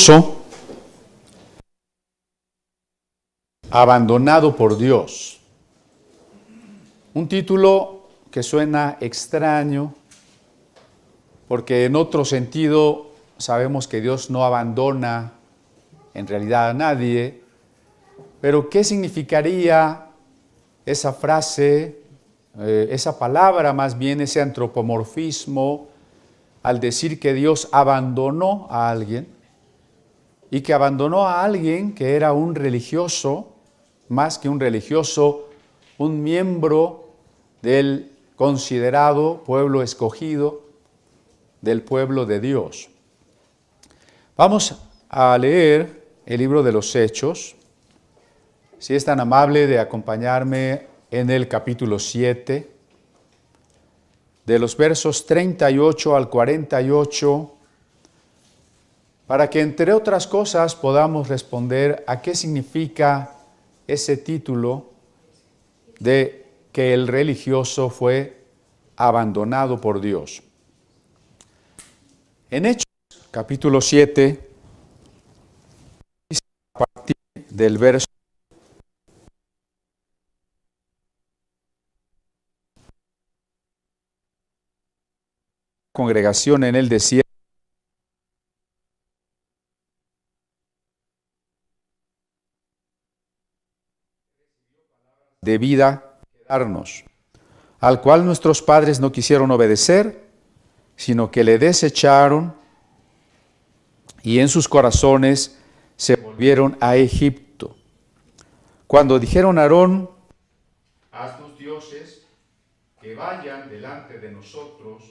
religioso abandonado por Dios. Un título que suena extraño porque en otro sentido sabemos que Dios no abandona en realidad a nadie, pero ¿qué significaría esa frase, esa palabra más bien, ese antropomorfismo al decir que Dios abandonó a alguien y que abandonó a alguien que era un religioso, más que un religioso, un miembro del considerado pueblo escogido, del pueblo de Dios? Vamos a leer el libro de los Hechos. Si es tan amable de acompañarme en el capítulo 7, de los versos 38 al 48, para que entre otras cosas podamos responder a qué significa ese título de que el religioso fue abandonado por Dios. En Hechos, capítulo 7, a partir del verso congregación en el desierto de vida darnos, al cual nuestros padres no quisieron obedecer, sino que le desecharon y en sus corazones se volvieron a Egipto. Cuando dijeron a Aarón: haznos dioses que vayan delante de nosotros,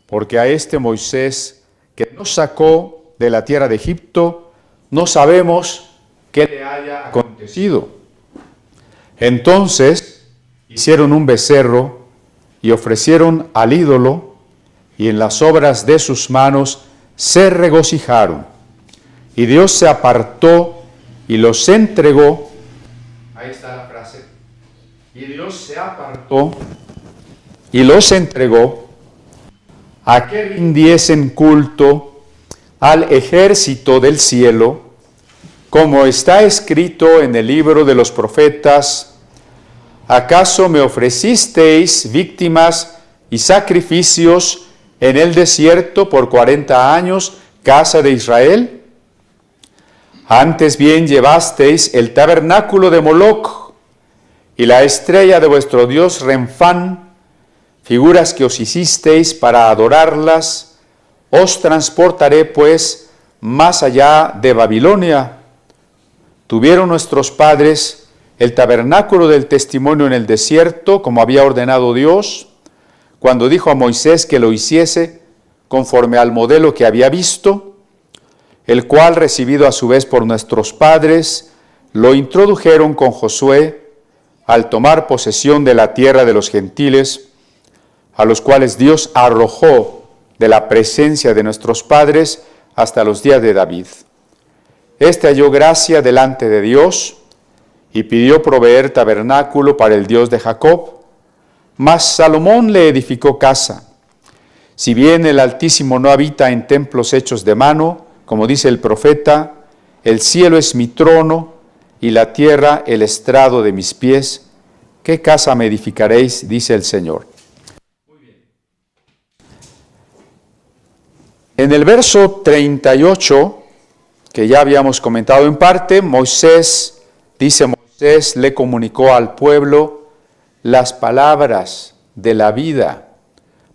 porque a este Moisés que nos sacó de la tierra de Egipto, no sabemos qué le haya acontecido. Entonces hicieron un becerro y ofrecieron al ídolo, y en las obras de sus manos se regocijaron. Y Dios se apartó y los entregó. Ahí está la frase. Y Dios se apartó y los entregó a que rindiesen culto al ejército del cielo, como está escrito en el libro de los profetas: ¿acaso me ofrecisteis víctimas y sacrificios en el desierto por 40 años, casa de Israel? Antes bien llevasteis el tabernáculo de Moloc y la estrella de vuestro dios Renfán, figuras que os hicisteis para adorarlas. Os transportaré pues más allá de Babilonia. Tuvieron nuestros padres el tabernáculo del testimonio en el desierto, como había ordenado Dios, cuando dijo a Moisés que lo hiciese conforme al modelo que había visto, el cual, recibido a su vez por nuestros padres, lo introdujeron con Josué al tomar posesión de la tierra de los gentiles, a los cuales Dios arrojó de la presencia de nuestros padres hasta los días de David. Este halló gracia delante de Dios y pidió proveer tabernáculo para el Dios de Jacob, mas Salomón le edificó casa. Si bien el Altísimo no habita en templos hechos de mano, como dice el profeta: el cielo es mi trono y la tierra el estrado de mis pies, ¿qué casa me edificaréis?, dice el Señor. Muy bien. En el verso 38, que ya habíamos comentado en parte, Moisés le comunicó al pueblo las palabras de la vida,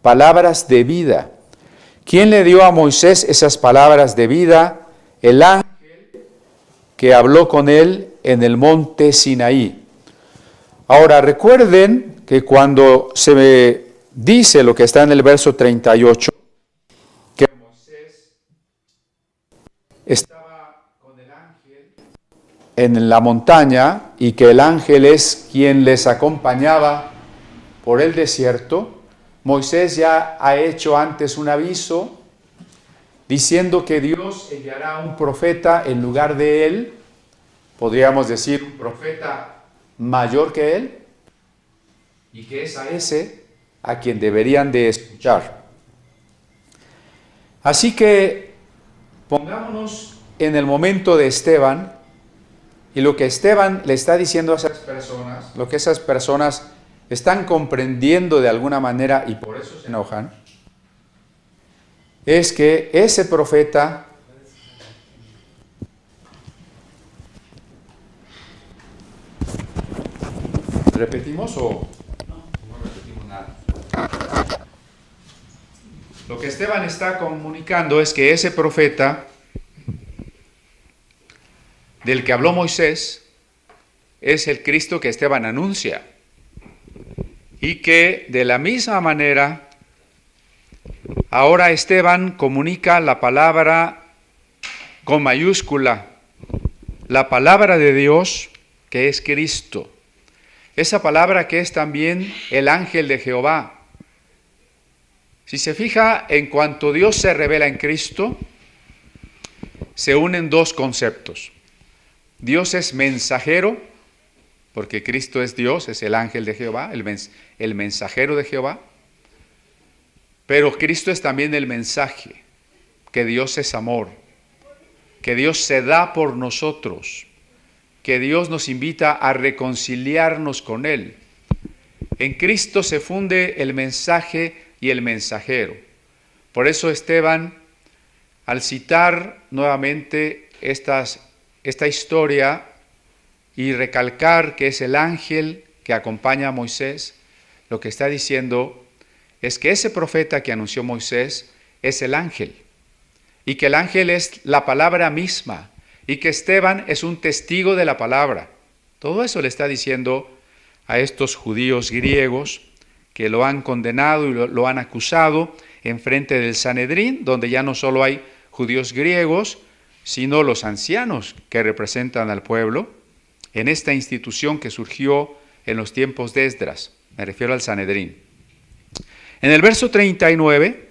palabras de vida. ¿Quién le dio a Moisés esas palabras de vida? El ángel que habló con él en el monte Sinaí. Ahora recuerden que cuando se dice lo que está en el verso 38, que Moisés estaba con el ángel en la montaña y que el ángel es quien les acompañaba por el desierto, Moisés ya ha hecho antes un aviso diciendo que Dios enviará un profeta en lugar de él, podríamos decir un profeta mayor que él, y que es a ese a quien deberían de escuchar. Así que pongámonos en el momento de Esteban, y lo que Esteban le está diciendo a esas personas, lo que esas personas están comprendiendo de alguna manera y por eso se enojan, es que ese profeta ¿repetimos o no repetimos nada? Lo que Esteban está comunicando es que ese profeta del que habló Moisés es el Cristo que Esteban anuncia. Y que de la misma manera, ahora Esteban comunica la palabra con mayúscula, la palabra de Dios que es Cristo. Esa palabra que es también el ángel de Jehová. Si se fija, en cuanto Dios se revela en Cristo, se unen dos conceptos. Dios es mensajero, porque Cristo es Dios, es el ángel de Jehová, el mensajero de Jehová. Pero Cristo es también el mensaje, que Dios es amor, que Dios se da por nosotros, que Dios nos invita a reconciliarnos con Él. En Cristo se funde el mensaje y el mensajero. Por eso Esteban, al citar nuevamente esta historia y recalcar que es el ángel que acompaña a Moisés, lo que está diciendo es que ese profeta que anunció Moisés es el ángel, y que el ángel es la palabra misma, y que Esteban es un testigo de la palabra. Todo eso le está diciendo a estos judíos griegos que lo han condenado y lo han acusado en frente del Sanedrín, donde ya no solo hay judíos griegos, sino los ancianos que representan al pueblo, en esta institución que surgió en los tiempos de Esdras, me refiero al Sanedrín. En el verso 39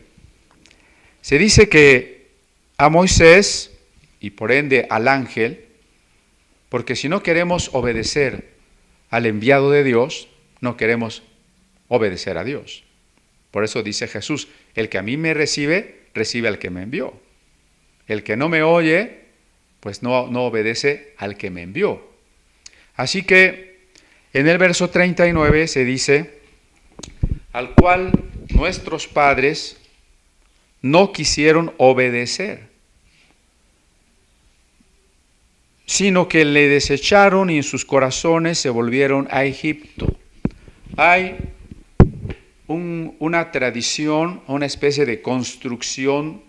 se dice que a Moisés, y por ende al ángel, porque si no queremos obedecer al enviado de Dios, no queremos obedecer a Dios. Por eso dice Jesús, el que a mí me recibe, recibe al que me envió. El que no me oye, pues no obedece al que me envió. Así que en el verso 39 se dice, al cual nuestros padres no quisieron obedecer, sino que le desecharon y en sus corazones se volvieron a Egipto. Hay una tradición, una especie de construcción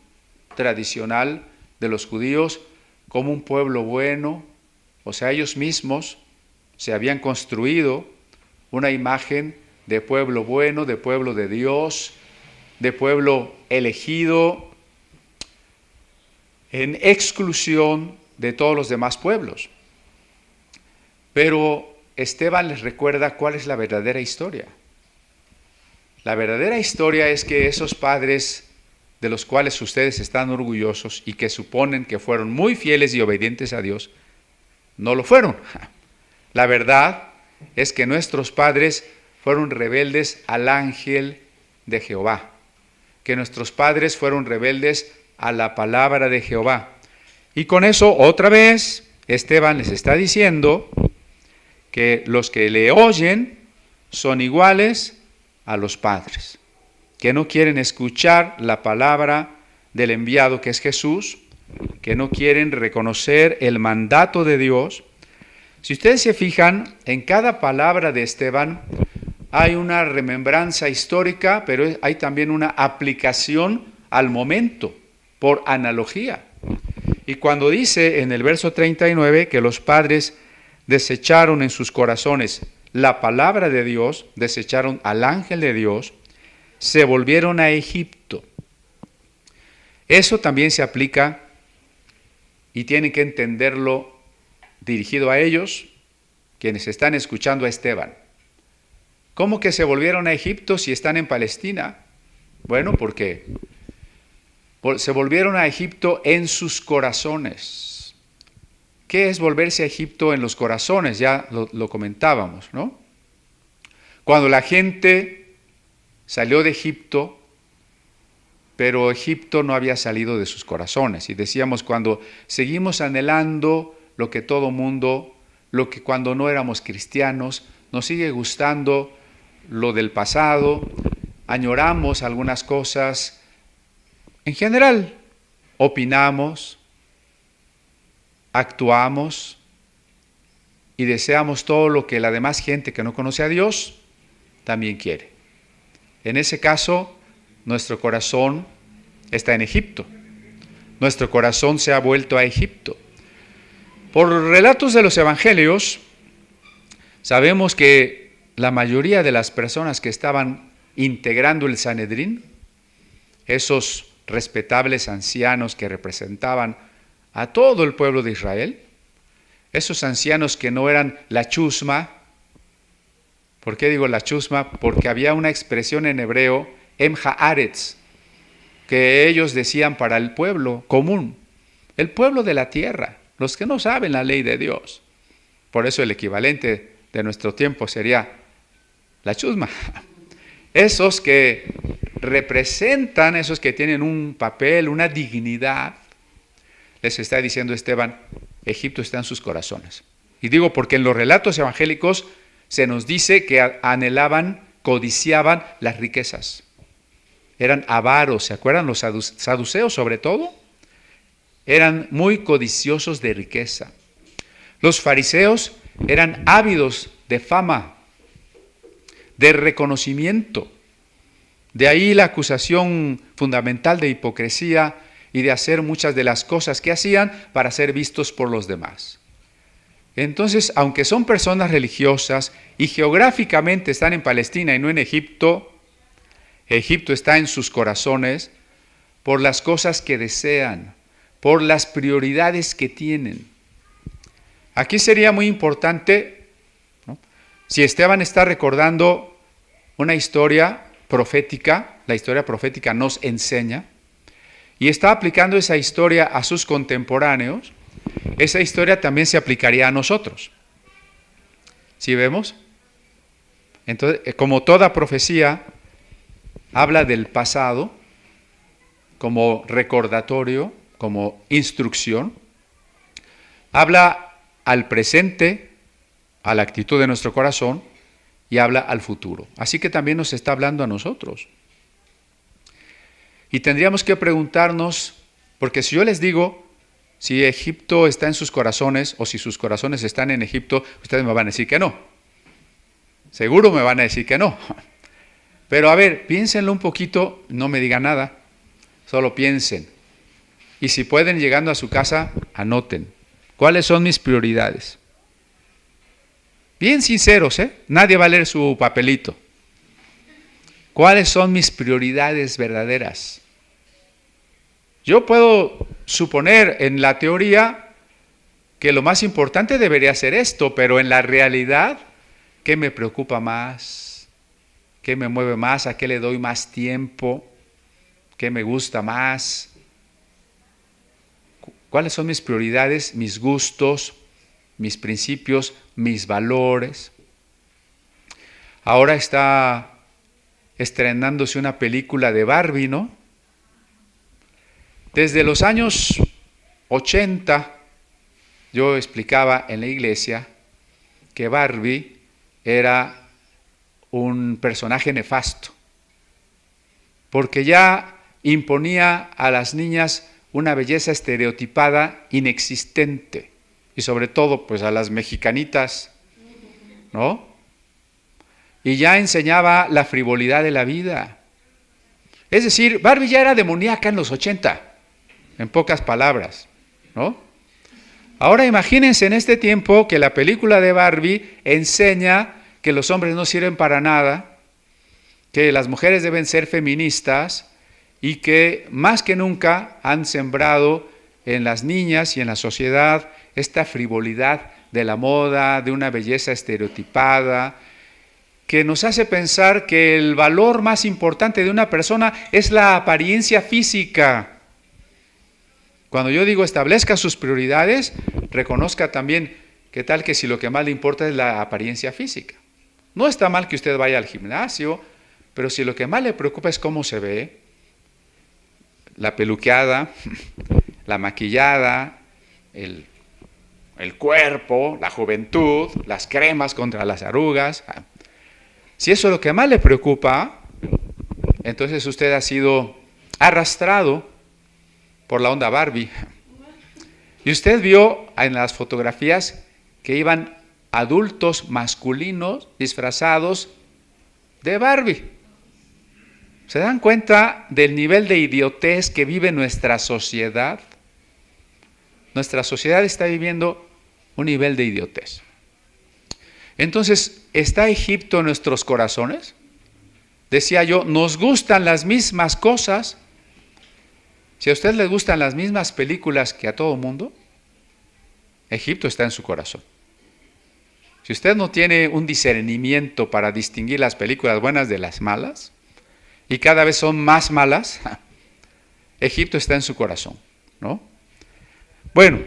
tradicional de los judíos como un pueblo bueno, o sea, ellos mismos se habían construido una imagen de pueblo bueno, de pueblo de Dios, de pueblo elegido, en exclusión de todos los demás pueblos. Pero Esteban les recuerda cuál es la verdadera historia. La verdadera historia es que esos padres de los cuales ustedes están orgullosos y que suponen que fueron muy fieles y obedientes a Dios, no lo fueron. La verdad es que nuestros padres fueron rebeldes al ángel de Jehová, que nuestros padres fueron rebeldes a la palabra de Jehová. Y con eso, otra vez, Esteban les está diciendo que los que le oyen son iguales a los padres, que no quieren escuchar la palabra del enviado que es Jesús, que no quieren reconocer el mandato de Dios. Si ustedes se fijan, en cada palabra de Esteban hay una remembranza histórica, pero hay también una aplicación al momento, por analogía. Y cuando dice en el verso 39 que los padres desecharon en sus corazones la palabra de Dios, desecharon al ángel de Dios, se volvieron a Egipto. Eso también se aplica y tienen que entenderlo dirigido a ellos, quienes están escuchando a Esteban. ¿Cómo que se volvieron a Egipto si están en Palestina? Bueno, porque se volvieron a Egipto en sus corazones. ¿Qué es volverse a Egipto en los corazones? Ya lo comentábamos, ¿no? Cuando la gente salió de Egipto, pero Egipto no había salido de sus corazones. Y decíamos, cuando seguimos anhelando lo que todo mundo, lo que cuando no éramos cristianos, nos sigue gustando lo del pasado, añoramos algunas cosas, en general opinamos, actuamos y deseamos todo lo que la demás gente que no conoce a Dios también quiere. En ese caso, nuestro corazón está en Egipto. Nuestro corazón se ha vuelto a Egipto. Por relatos de los evangelios, sabemos que la mayoría de las personas que estaban integrando el Sanedrín, esos respetables ancianos que representaban a todo el pueblo de Israel, esos ancianos que no eran la chusma. ¿Por qué digo la chusma? Porque había una expresión en hebreo, em haaretz, que ellos decían para el pueblo común, el pueblo de la tierra, los que no saben la ley de Dios. Por eso el equivalente de nuestro tiempo sería la chusma. Esos que representan, esos que tienen un papel, una dignidad, les está diciendo Esteban, Egipto está en sus corazones. Y digo porque en los relatos evangélicos se nos dice que anhelaban, codiciaban las riquezas. Eran avaros, ¿se acuerdan? Los saduceos sobre todo, eran muy codiciosos de riqueza. Los fariseos eran ávidos de fama, de reconocimiento. De ahí la acusación fundamental de hipocresía y de hacer muchas de las cosas que hacían para ser vistos por los demás. Entonces, aunque son personas religiosas y geográficamente están en Palestina y no en Egipto, Egipto está en sus corazones por las cosas que desean, por las prioridades que tienen. Aquí sería muy importante, ¿no?, si Esteban está recordando una historia profética, la historia profética nos enseña, y está aplicando esa historia a sus contemporáneos, esa historia también se aplicaría a nosotros. ¿Sí vemos? Entonces, como toda profecía, habla del pasado como recordatorio, como instrucción, habla al presente, a la actitud de nuestro corazón, y habla al futuro. Así que también nos está hablando a nosotros. Y tendríamos que preguntarnos, porque si yo les digo, si Egipto está en sus corazones o si sus corazones están en Egipto, ustedes me van a decir que no. Seguro me van a decir que no. Pero a ver, piénsenlo un poquito, no me digan nada, solo piensen. Y si pueden, llegando a su casa, anoten. ¿Cuáles son mis prioridades? Bien sinceros, ¿eh? Nadie va a leer su papelito. ¿Cuáles son mis prioridades verdaderas? Yo puedo suponer en la teoría que lo más importante debería ser esto, pero en la realidad, ¿qué me preocupa más? ¿Qué me mueve más? ¿A qué le doy más tiempo? ¿Qué me gusta más? ¿Cuáles son mis prioridades, mis gustos, mis principios, mis valores? Ahora está estrenándose una película de Barbie, ¿no? Desde los años 80, yo explicaba en la iglesia que Barbie era un personaje nefasto, porque ya imponía a las niñas una belleza estereotipada inexistente, y sobre todo pues a las mexicanitas, ¿no? Y ya enseñaba la frivolidad de la vida. Es decir, Barbie ya era demoníaca en los 80, en pocas palabras, ¿no? Ahora imagínense en este tiempo que la película de Barbie enseña que los hombres no sirven para nada, que las mujeres deben ser feministas y que más que nunca han sembrado en las niñas y en la sociedad esta frivolidad de la moda, de una belleza estereotipada, que nos hace pensar que el valor más importante de una persona es la apariencia física. Cuando yo digo establezca sus prioridades, reconozca también que tal que si lo que más le importa es la apariencia física. No está mal que usted vaya al gimnasio, pero si lo que más le preocupa es cómo se ve, la peluqueada, la maquillada, el cuerpo, la juventud, las cremas contra las arrugas. Si eso es lo que más le preocupa, entonces usted ha sido arrastrado por la onda Barbie. Y usted vio en las fotografías que iban adultos masculinos disfrazados de Barbie. ¿Se dan cuenta del nivel de idiotez que vive nuestra sociedad? Nuestra sociedad está viviendo un nivel de idiotez. Entonces, ¿está Egipto en nuestros corazones? Decía yo, nos gustan las mismas cosas. Si a usted le gustan las mismas películas que a todo mundo, Egipto está en su corazón. Si usted no tiene un discernimiento para distinguir las películas buenas de las malas, y cada vez son más malas, Egipto está en su corazón, ¿no? Bueno,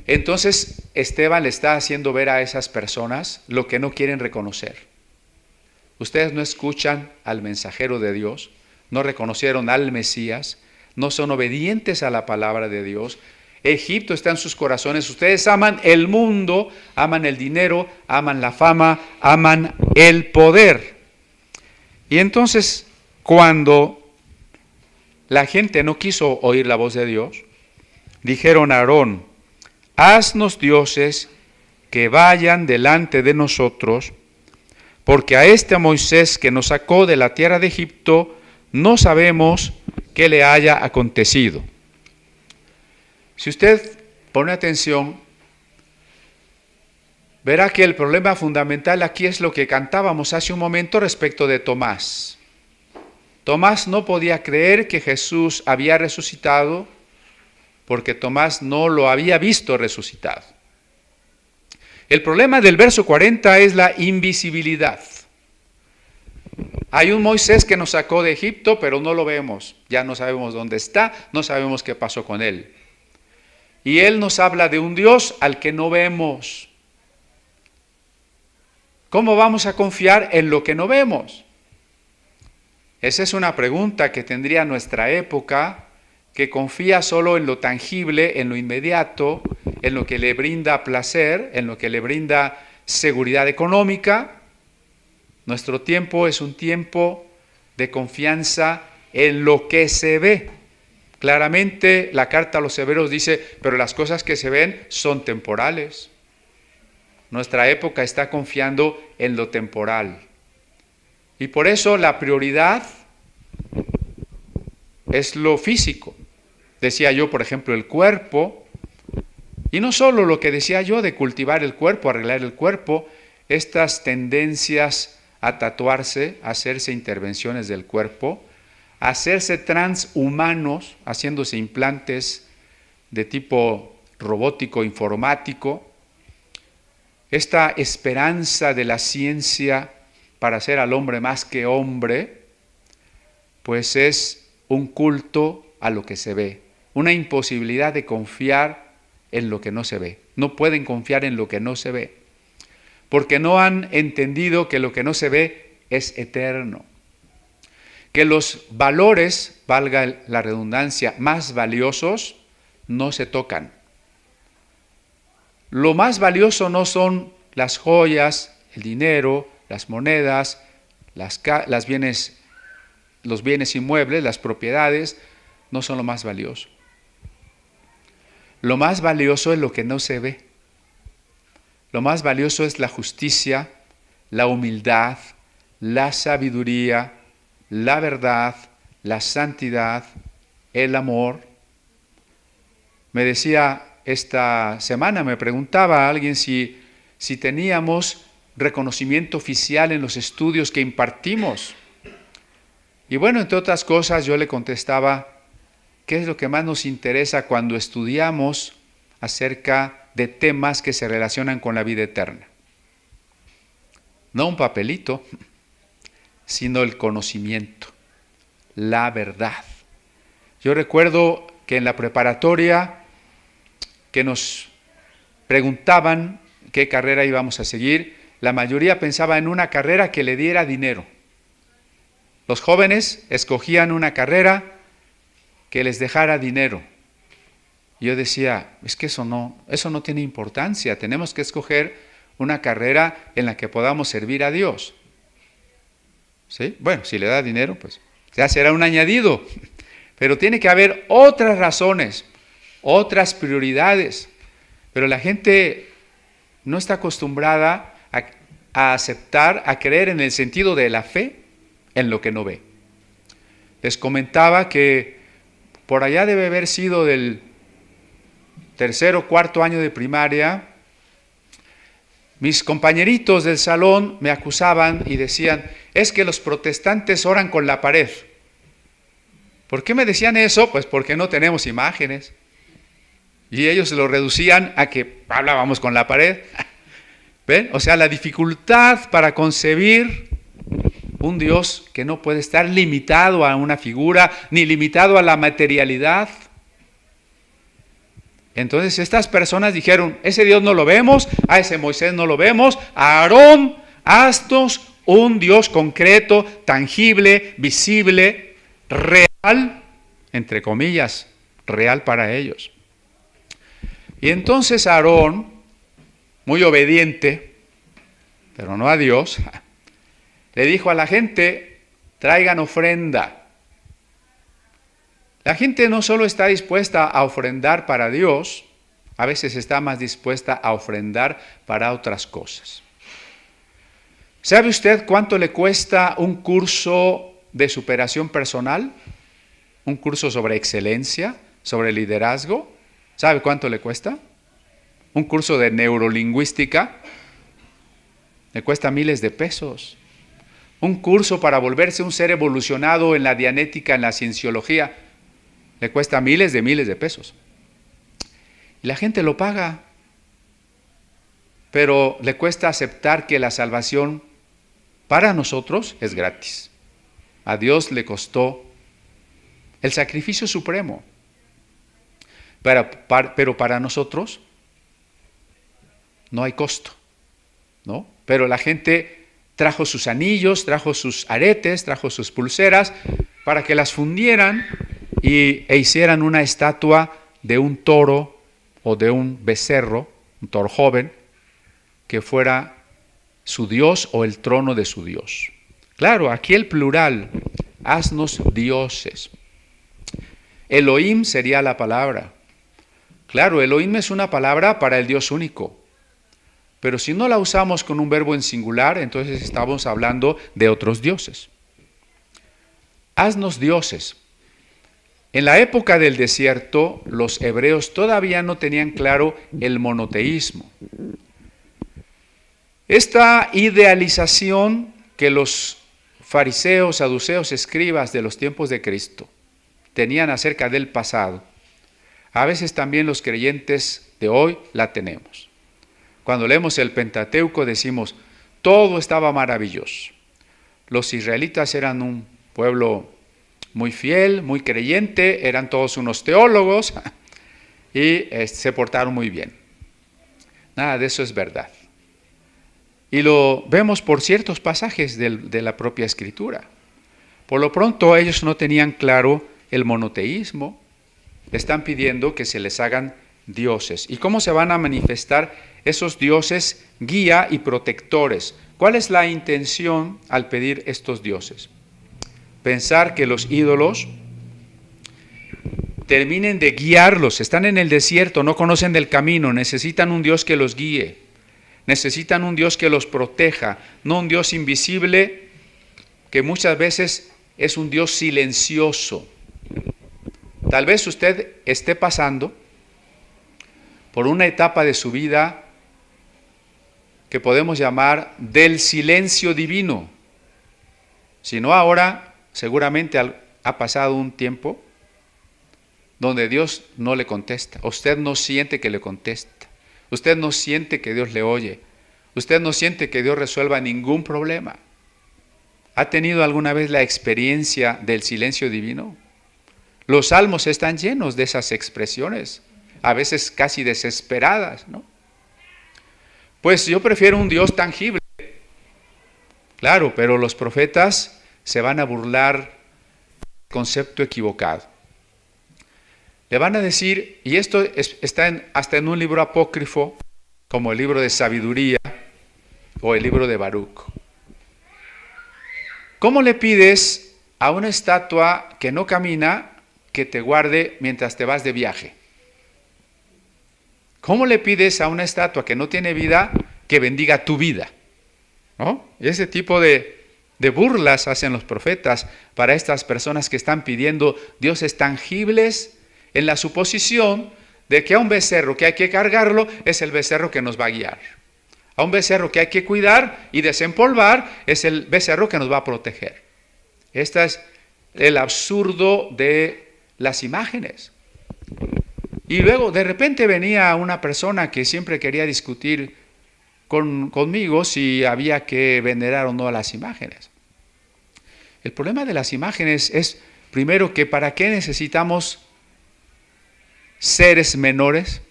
entonces Esteban le está haciendo ver a esas personas lo que no quieren reconocer. Ustedes no escuchan al mensajero de Dios, no reconocieron al Mesías, no son obedientes a la palabra de Dios. Egipto está en sus corazones. Ustedes aman el mundo, aman el dinero, aman la fama, aman el poder. Y entonces, cuando la gente no quiso oír la voz de Dios, dijeron a Aarón, haznos dioses que vayan delante de nosotros, porque a este Moisés que nos sacó de la tierra de Egipto, no sabemos qué le haya acontecido. Si usted pone atención, verá que el problema fundamental aquí es lo que cantábamos hace un momento respecto de Tomás. Tomás no podía creer que Jesús había resucitado porque Tomás no lo había visto resucitado. El problema del verso 40 es la invisibilidad. Hay un Moisés que nos sacó de Egipto, pero no lo vemos. Ya no sabemos dónde está, no sabemos qué pasó con él. Y él nos habla de un Dios al que no vemos. ¿Cómo vamos a confiar en lo que no vemos? Esa es una pregunta que tendría nuestra época, que confía solo en lo tangible, en lo inmediato, en lo que le brinda placer, en lo que le brinda seguridad económica. Nuestro tiempo es un tiempo de confianza en lo que se ve. Claramente la carta a los Hebreos dice, pero las cosas que se ven son temporales. Nuestra época está confiando en lo temporal. Y por eso la prioridad es lo físico. Decía yo, por ejemplo, el cuerpo, y no solo lo que decía yo de cultivar el cuerpo, arreglar el cuerpo, estas tendencias a tatuarse, a hacerse intervenciones del cuerpo, a hacerse transhumanos, haciéndose implantes de tipo robótico, informático, esta esperanza de la ciencia para hacer al hombre más que hombre, pues es un culto a lo que se ve, una imposibilidad de confiar en lo que no se ve. No pueden confiar en lo que no se ve, porque no han entendido que lo que no se ve es eterno, que los valores, valga la redundancia, más valiosos no se tocan. Lo más valioso no son las joyas, el dinero, las monedas, los bienes inmuebles, las propiedades, no son lo más valioso. Lo más valioso es lo que no se ve. Lo más valioso es la justicia, la humildad, la sabiduría, la verdad, la santidad, el amor. Me decía esta semana, me preguntaba a alguien si teníamos reconocimiento oficial en los estudios que impartimos. Y bueno, entre otras cosas, yo le contestaba, ¿qué es lo que más nos interesa cuando estudiamos acerca de temas que se relacionan con la vida eterna? No un papelito, sino el conocimiento, la verdad. Yo recuerdo que en la preparatoria que nos preguntaban qué carrera íbamos a seguir, la mayoría pensaba en una carrera que le diera dinero. Los jóvenes escogían una carrera que les dejara dinero. Yo decía, es que eso no tiene importancia, tenemos que escoger una carrera en la que podamos servir a Dios. ¿Sí? Bueno, si le da dinero, pues ya será un añadido, pero tiene que haber otras razones, otras prioridades, pero la gente no está acostumbrada a aceptar, a creer en el sentido de la fe en lo que no ve. Les comentaba que por allá debe haber sido del tercer o cuarto año de primaria, mis compañeritos del salón me acusaban y decían, es que los protestantes oran con la pared. ¿Por qué me decían eso? Pues porque no tenemos imágenes. Y ellos lo reducían a que hablábamos con la pared. ¿Ven? O sea, la dificultad para concebir un Dios que no puede estar limitado a una figura, ni limitado a la materialidad. Entonces estas personas dijeron, ese Dios no lo vemos, a ese Moisés no lo vemos, a Aarón, haznos un Dios concreto, tangible, visible, real, entre comillas, real para ellos. Y entonces Aarón, muy obediente, pero no a Dios, le dijo a la gente, traigan ofrenda. La gente no solo está dispuesta a ofrendar para Dios, a veces está más dispuesta a ofrendar para otras cosas. ¿Sabe usted cuánto le cuesta un curso de superación personal? Un curso sobre excelencia, sobre liderazgo. ¿Sabe cuánto le cuesta? Un curso de neurolingüística le cuesta miles de pesos. Un curso para volverse un ser evolucionado en la dianética, en la cienciología, le cuesta miles de pesos. Y la gente lo paga, pero le cuesta aceptar que la salvación para nosotros es gratis. A Dios le costó el sacrificio supremo, pero para nosotros no hay costo, ¿no? Pero la gente trajo sus anillos, trajo sus aretes, trajo sus pulseras para que las fundieran e hicieran una estatua de un toro o de un becerro, un toro joven, que fuera su Dios o el trono de su Dios. Claro, aquí el plural, haznos dioses. Elohim sería la palabra. Claro, Elohim es una palabra para el Dios único, pero si no la usamos con un verbo en singular, entonces estamos hablando de otros dioses. Haznos dioses. En la época del desierto, los hebreos todavía no tenían claro el monoteísmo. Esta idealización que los fariseos, saduceos, escribas de los tiempos de Cristo tenían acerca del pasado, a veces también los creyentes de hoy la tenemos. Cuando leemos el Pentateuco decimos, todo estaba maravilloso. Los israelitas eran un pueblo muy fiel, muy creyente, eran todos unos teólogos y se portaron muy bien. Nada de eso es verdad. Y lo vemos por ciertos pasajes de la propia Escritura. Por lo pronto ellos no tenían claro el monoteísmo, le están pidiendo que se les hagan dioses. ¿Y cómo se van a manifestar esos dioses guía y protectores? ¿Cuál es la intención al pedir estos dioses? Pensar que los ídolos terminen de guiarlos, están en el desierto, no conocen del camino, necesitan un Dios que los guíe, necesitan un Dios que los proteja, no un Dios invisible que muchas veces es un Dios silencioso. Tal vez usted esté pasando por una etapa de su vida que podemos llamar del silencio divino. Si no ahora, seguramente ha pasado un tiempo donde Dios no le contesta. Usted no siente que le contesta. Usted no siente que Dios le oye. Usted no siente que Dios resuelva ningún problema. ¿Ha tenido alguna vez la experiencia del silencio divino? Los salmos están llenos de esas expresiones, a veces casi desesperadas, ¿no? Pues yo prefiero un Dios tangible. Claro, pero los profetas se van a burlar del concepto equivocado. Le van a decir, y esto está hasta en un libro apócrifo, como el libro de Sabiduría o el libro de Baruch. ¿Cómo le pides a una estatua que no camina que te guarde mientras te vas de viaje? ¿Cómo le pides a una estatua que no tiene vida que bendiga tu vida? ¿No? Y ese tipo de burlas hacen los profetas para estas personas que están pidiendo dioses tangibles en la suposición de que a un becerro que hay que cargarlo es el becerro que nos va a guiar. A un becerro que hay que cuidar y desempolvar es el becerro que nos va a proteger. Este es el absurdo de las imágenes. Y luego de repente venía una persona que siempre quería discutir conmigo si había que venerar o no a las imágenes. El problema de las imágenes es, primero, que ¿para qué necesitamos seres menores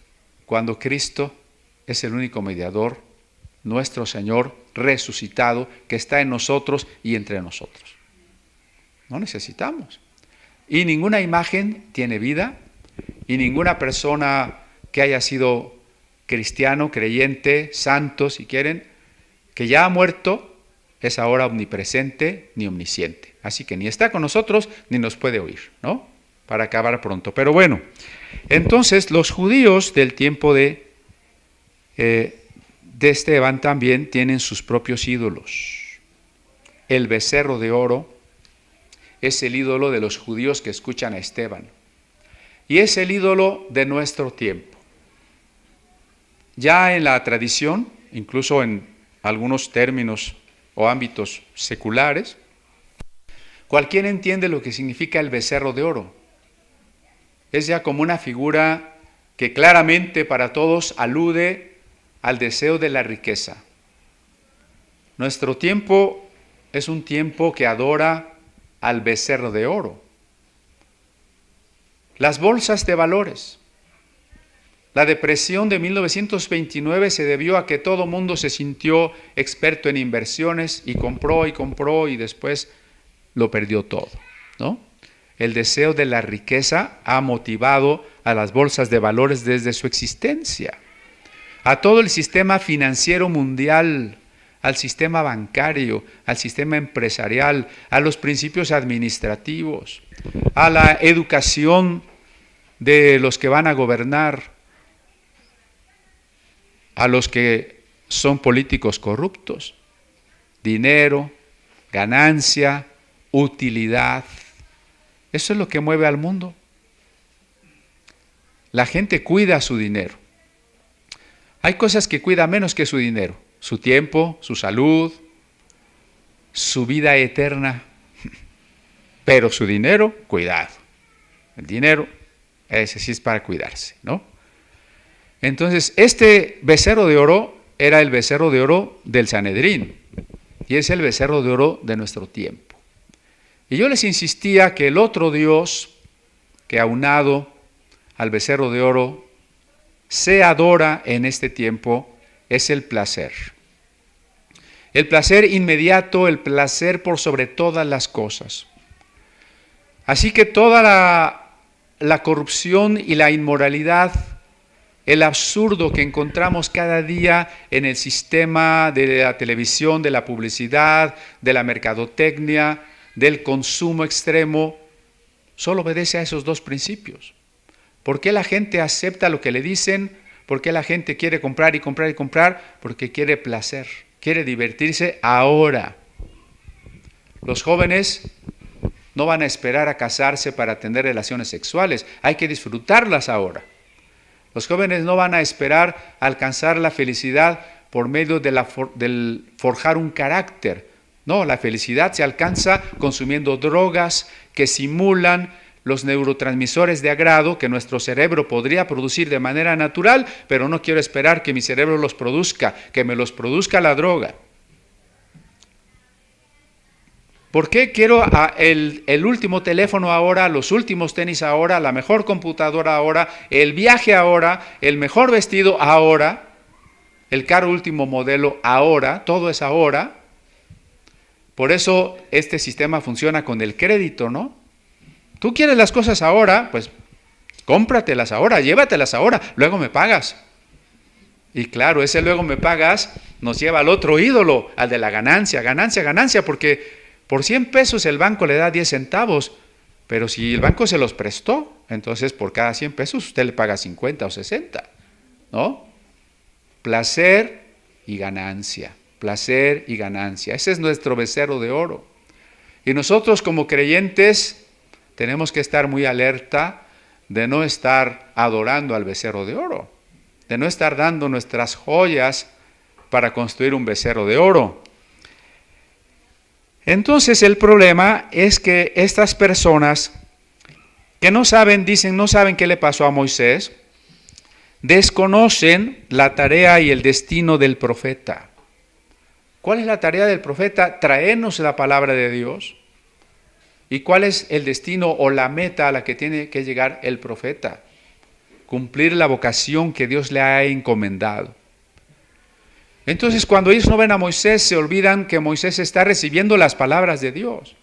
cuando Cristo es el único mediador, nuestro Señor resucitado, que está en nosotros y entre nosotros? No necesitamos. Y ninguna imagen tiene vida, y ninguna persona que haya sido cristiano, creyente, santo, si quieren, que ya ha muerto, es ahora omnipresente ni omnisciente. Así que ni está con nosotros, ni nos puede oír, ¿no? Para acabar pronto. Pero bueno, entonces los judíos del tiempo de Esteban también tienen sus propios ídolos. El becerro de oro es el ídolo de los judíos que escuchan a Esteban. Y es el ídolo de nuestro tiempo. Ya en la tradición, incluso en algunos términos o ámbitos seculares, cualquiera entiende lo que significa el becerro de oro. Es ya como una figura que claramente para todos alude al deseo de la riqueza. Nuestro tiempo es un tiempo que adora al becerro de oro. Las bolsas de valores. La depresión de 1929 se debió a que todo mundo se sintió experto en inversiones y compró y después lo perdió todo, ¿no? El deseo de la riqueza ha motivado a las bolsas de valores desde su existencia, a todo el sistema financiero mundial, al sistema bancario, al sistema empresarial, a los principios administrativos, a la educación de los que van a gobernar, a los que son políticos corruptos. Dinero, ganancia, utilidad. Eso es lo que mueve al mundo. La gente cuida su dinero. Hay cosas que cuida menos que su dinero. Su tiempo, su salud, su vida eterna. Pero su dinero, cuidado. El dinero, ese sí es para cuidarse, ¿no? Entonces, este becerro de oro era el becerro de oro del Sanedrín. Y es el becerro de oro de nuestro tiempo. Y yo les insistía que el otro Dios que aunado al becerro de oro se adora en este tiempo es el placer. El placer inmediato, el placer por sobre todas las cosas. Así que toda la corrupción y la inmoralidad, el absurdo que encontramos cada día en el sistema de la televisión, de la publicidad, de la mercadotecnia, del consumo extremo, solo obedece a esos dos principios. ¿Por qué la gente acepta lo que le dicen? ¿Por qué la gente quiere comprar y comprar y comprar? Porque quiere placer, quiere divertirse ahora. Los jóvenes no van a esperar a casarse para tener relaciones sexuales, hay que disfrutarlas ahora. Los jóvenes no van a esperar a alcanzar la felicidad por medio del forjar un carácter. No, la felicidad se alcanza consumiendo drogas que simulan los neurotransmisores de agrado que nuestro cerebro podría producir de manera natural, pero no quiero esperar que mi cerebro los produzca, que me los produzca la droga. ¿Por qué quiero el último teléfono ahora, los últimos tenis ahora, la mejor computadora ahora, el viaje ahora, el mejor vestido ahora, el carro último modelo ahora, todo es ahora? Por eso este sistema funciona con el crédito, ¿no? Tú quieres las cosas ahora, pues cómpratelas ahora, llévatelas ahora, luego me pagas. Y claro, ese luego me pagas nos lleva al otro ídolo, al de la ganancia, porque por 100 pesos el banco le da 10 centavos, pero si el banco se los prestó, entonces por cada 100 pesos usted le paga 50 o 60, ¿no? Placer y ganancia, placer y ganancia. Ese es nuestro becerro de oro. Y nosotros como creyentes tenemos que estar muy alerta de no estar adorando al becerro de oro, de no estar dando nuestras joyas para construir un becerro de oro. Entonces el problema es que estas personas que no saben qué le pasó a Moisés, desconocen la tarea y el destino del profeta. ¿Cuál es la tarea del profeta? Traernos la palabra de Dios. ¿Y cuál es el destino o la meta a la que tiene que llegar el profeta? Cumplir la vocación que Dios le ha encomendado. Entonces, cuando ellos no ven a Moisés, se olvidan que Moisés está recibiendo las palabras de Dios.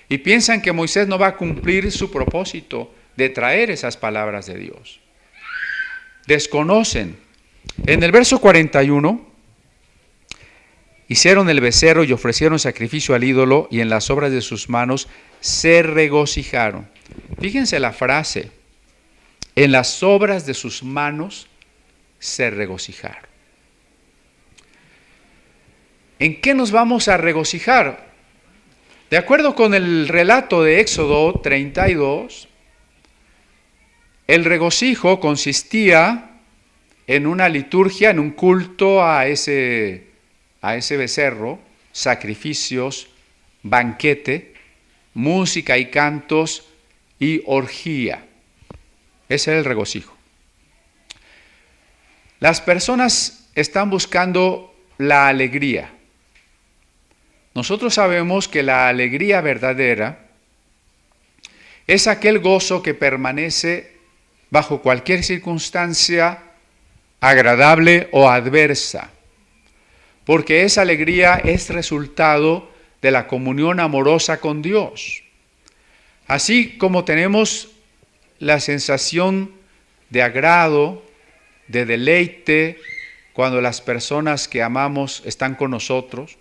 Y piensan que Moisés no va a cumplir su propósito de traer esas palabras de Dios. Desconocen. En el verso 41, hicieron el becerro y ofrecieron sacrificio al ídolo, y en las obras de sus manos se regocijaron. Fíjense la frase, en las obras de sus manos se regocijaron. ¿En qué nos vamos a regocijar? De acuerdo con el relato de Éxodo 32, el regocijo consistía en una liturgia, en un culto a ese becerro, sacrificios, banquete, música y cantos y orgía. Ese era el regocijo. Las personas están buscando la alegría. Nosotros sabemos que la alegría verdadera es aquel gozo que permanece bajo cualquier circunstancia agradable o adversa, porque esa alegría es resultado de la comunión amorosa con Dios. Así como tenemos la sensación de agrado, de deleite, cuando las personas que amamos están con nosotros,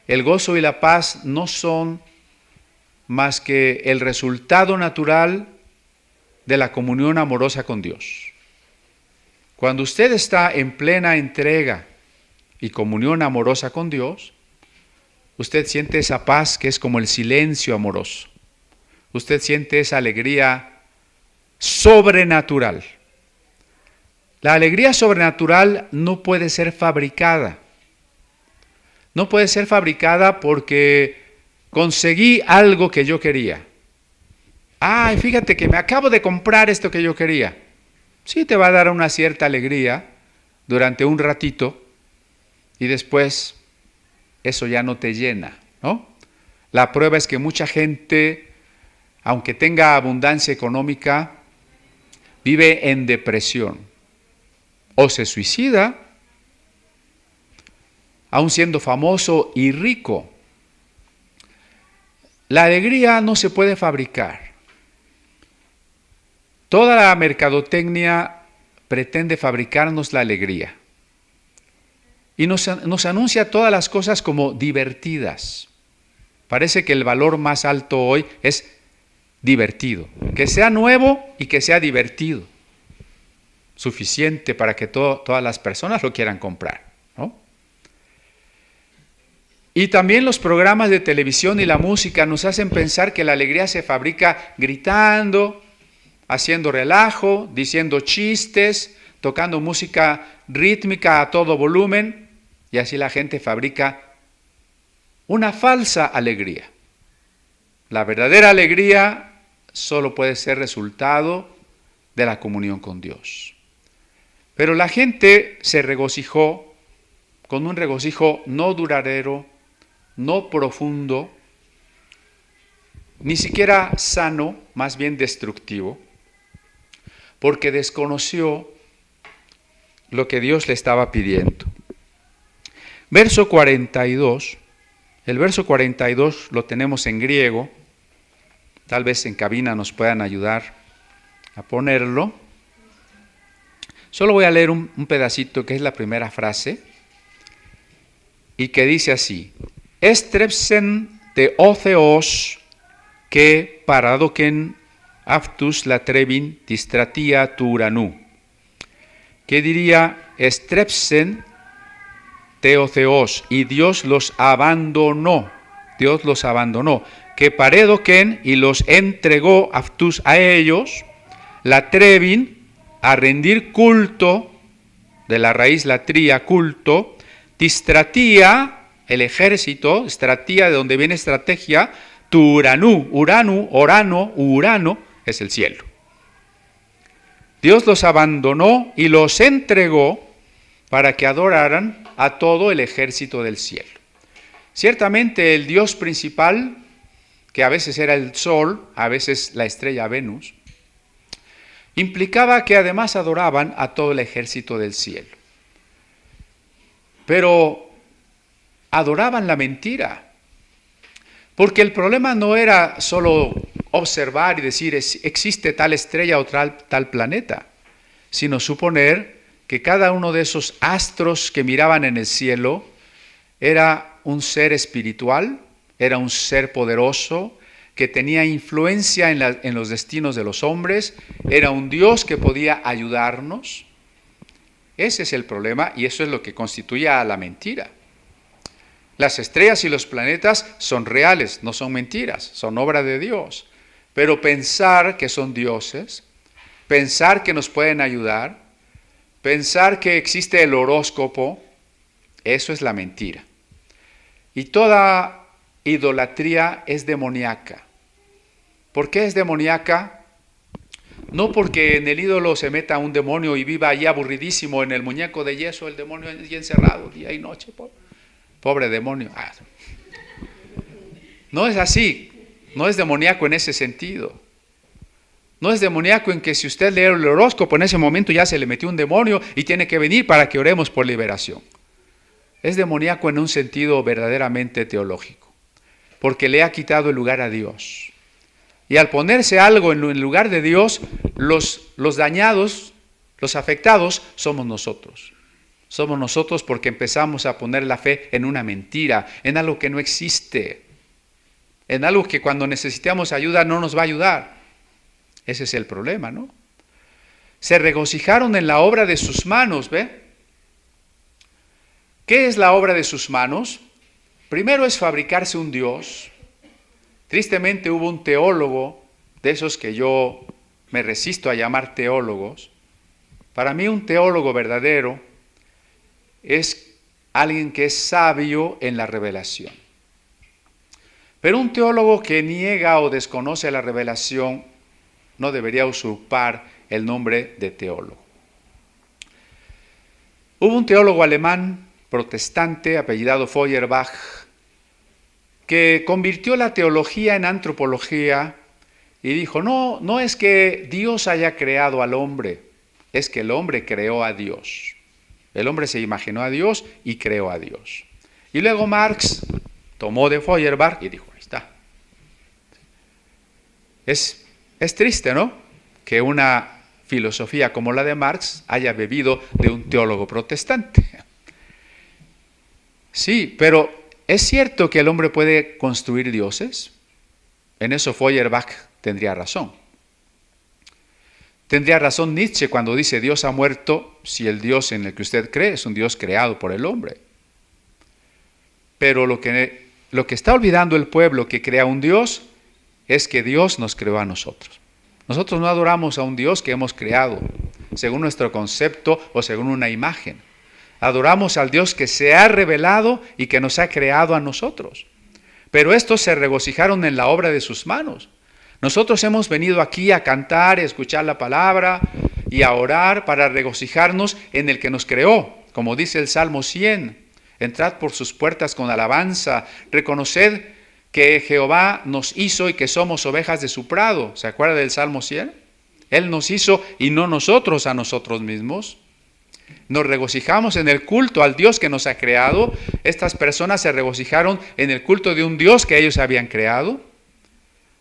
el gozo y la paz no son más que el resultado natural de la comunión amorosa con Dios. Cuando usted está en plena entrega y comunión amorosa con Dios, usted siente esa paz que es como el silencio amoroso. Usted siente esa alegría sobrenatural. La alegría sobrenatural no puede ser fabricada. No puede ser fabricada porque conseguí algo que yo quería. Ay, fíjate que me acabo de comprar esto que yo quería. Sí, te va a dar una cierta alegría durante un ratito y después eso ya no te llena, ¿no? La prueba es que mucha gente, aunque tenga abundancia económica, vive en depresión o se suicida, aun siendo famoso y rico. La alegría no se puede fabricar. Toda la mercadotecnia pretende fabricarnos la alegría y nos anuncia todas las cosas como divertidas. Parece que el valor más alto hoy es divertido, que sea nuevo y que sea divertido, suficiente para que todas las personas lo quieran comprar, ¿no? Y también los programas de televisión y la música nos hacen pensar que la alegría se fabrica gritando, haciendo relajo, diciendo chistes, tocando música rítmica a todo volumen, y así la gente fabrica una falsa alegría. La verdadera alegría solo puede ser resultado de la comunión con Dios. Pero la gente se regocijó con un regocijo no duradero, no profundo, ni siquiera sano, más bien destructivo, porque desconoció lo que Dios le estaba pidiendo. Verso 42, el verso 42 lo tenemos en griego, tal vez en cabina nos puedan ayudar a ponerlo. Solo voy a leer un pedacito que es la primera frase y que dice así: Estrebsen te oceos que paradoken aftus latrevin distratia tu uranú. ¿Qué diría? Estrebsen teotheos, y Dios los abandonó. Dios los abandonó. Que paredoken, y los entregó aftus a ellos, latrevin, a rendir culto, de la raíz latría, culto, distratía, el ejército, estratía, de donde viene estrategia, tu uranú, Urano es el cielo. Dios los abandonó y los entregó para que adoraran a todo el ejército del cielo. Ciertamente el Dios principal, que a veces era el sol, a veces la estrella Venus, implicaba que además adoraban a todo el ejército del cielo. Pero adoraban la mentira, porque el problema no era solo observar y decir existe tal estrella o tal planeta, sino suponer que cada uno de esos astros que miraban en el cielo era un ser espiritual, era un ser poderoso, que tenía influencia en los destinos de los hombres, era un Dios que podía ayudarnos. Ese es el problema y eso es lo que constituye a la mentira. Las estrellas y los planetas son reales, no son mentiras, son obra de Dios. Pero pensar que son dioses, pensar que nos pueden ayudar, pensar que existe el horóscopo, eso es la mentira. Y toda idolatría es demoníaca. ¿Por qué es demoníaca? No porque en el ídolo se meta un demonio y viva ahí aburridísimo en el muñeco de yeso, el demonio allí encerrado día y noche. Pobre demonio. No es así. No es demoníaco en ese sentido. No es demoníaco en que si usted lee el horóscopo en ese momento ya se le metió un demonio y tiene que venir para que oremos por liberación. Es demoníaco en un sentido verdaderamente teológico, porque le ha quitado el lugar a Dios. Y al ponerse algo en el lugar de Dios, los dañados, los afectados, somos nosotros. Somos nosotros porque empezamos a poner la fe en una mentira, en algo que no existe, en algo que cuando necesitamos ayuda no nos va a ayudar. Ese es el problema, ¿no? Se regocijaron en la obra de sus manos, ¿ve? ¿Qué es la obra de sus manos? Primero es fabricarse un Dios. Tristemente hubo un teólogo, de esos que yo me resisto a llamar teólogos. Para mí un teólogo verdadero es alguien que es sabio en la revelación. Pero un teólogo que niega o desconoce la revelación no debería usurpar el nombre de teólogo. Hubo un teólogo alemán protestante apellidado Feuerbach que convirtió la teología en antropología y dijo, no es que Dios haya creado al hombre, es que el hombre creó a Dios. El hombre se imaginó a Dios y creó a Dios. Y luego Marx tomó de Feuerbach y dijo, ahí está. Es triste, ¿no? Que una filosofía como la de Marx haya bebido de un teólogo protestante. Sí, pero ¿es cierto que el hombre puede construir dioses? En eso Feuerbach tendría razón. Tendría razón Nietzsche cuando dice Dios ha muerto si el Dios en el que usted cree es un Dios creado por el hombre. Pero lo que está olvidando el pueblo que crea un Dios es que Dios nos creó a nosotros. Nosotros no adoramos a un Dios que hemos creado según nuestro concepto o según una imagen. Adoramos al Dios que se ha revelado y que nos ha creado a nosotros. Pero estos se regocijaron en la obra de sus manos. Nosotros hemos venido aquí a cantar, a escuchar la palabra y a orar para regocijarnos en el que nos creó. Como dice el Salmo 100, entrad por sus puertas con alabanza, reconoced que Jehová nos hizo y que somos ovejas de su prado. ¿Se acuerda del Salmo 100? Él nos hizo y no nosotros a nosotros mismos. Nos regocijamos en el culto al Dios que nos ha creado. Estas personas se regocijaron en el culto de un Dios que ellos habían creado.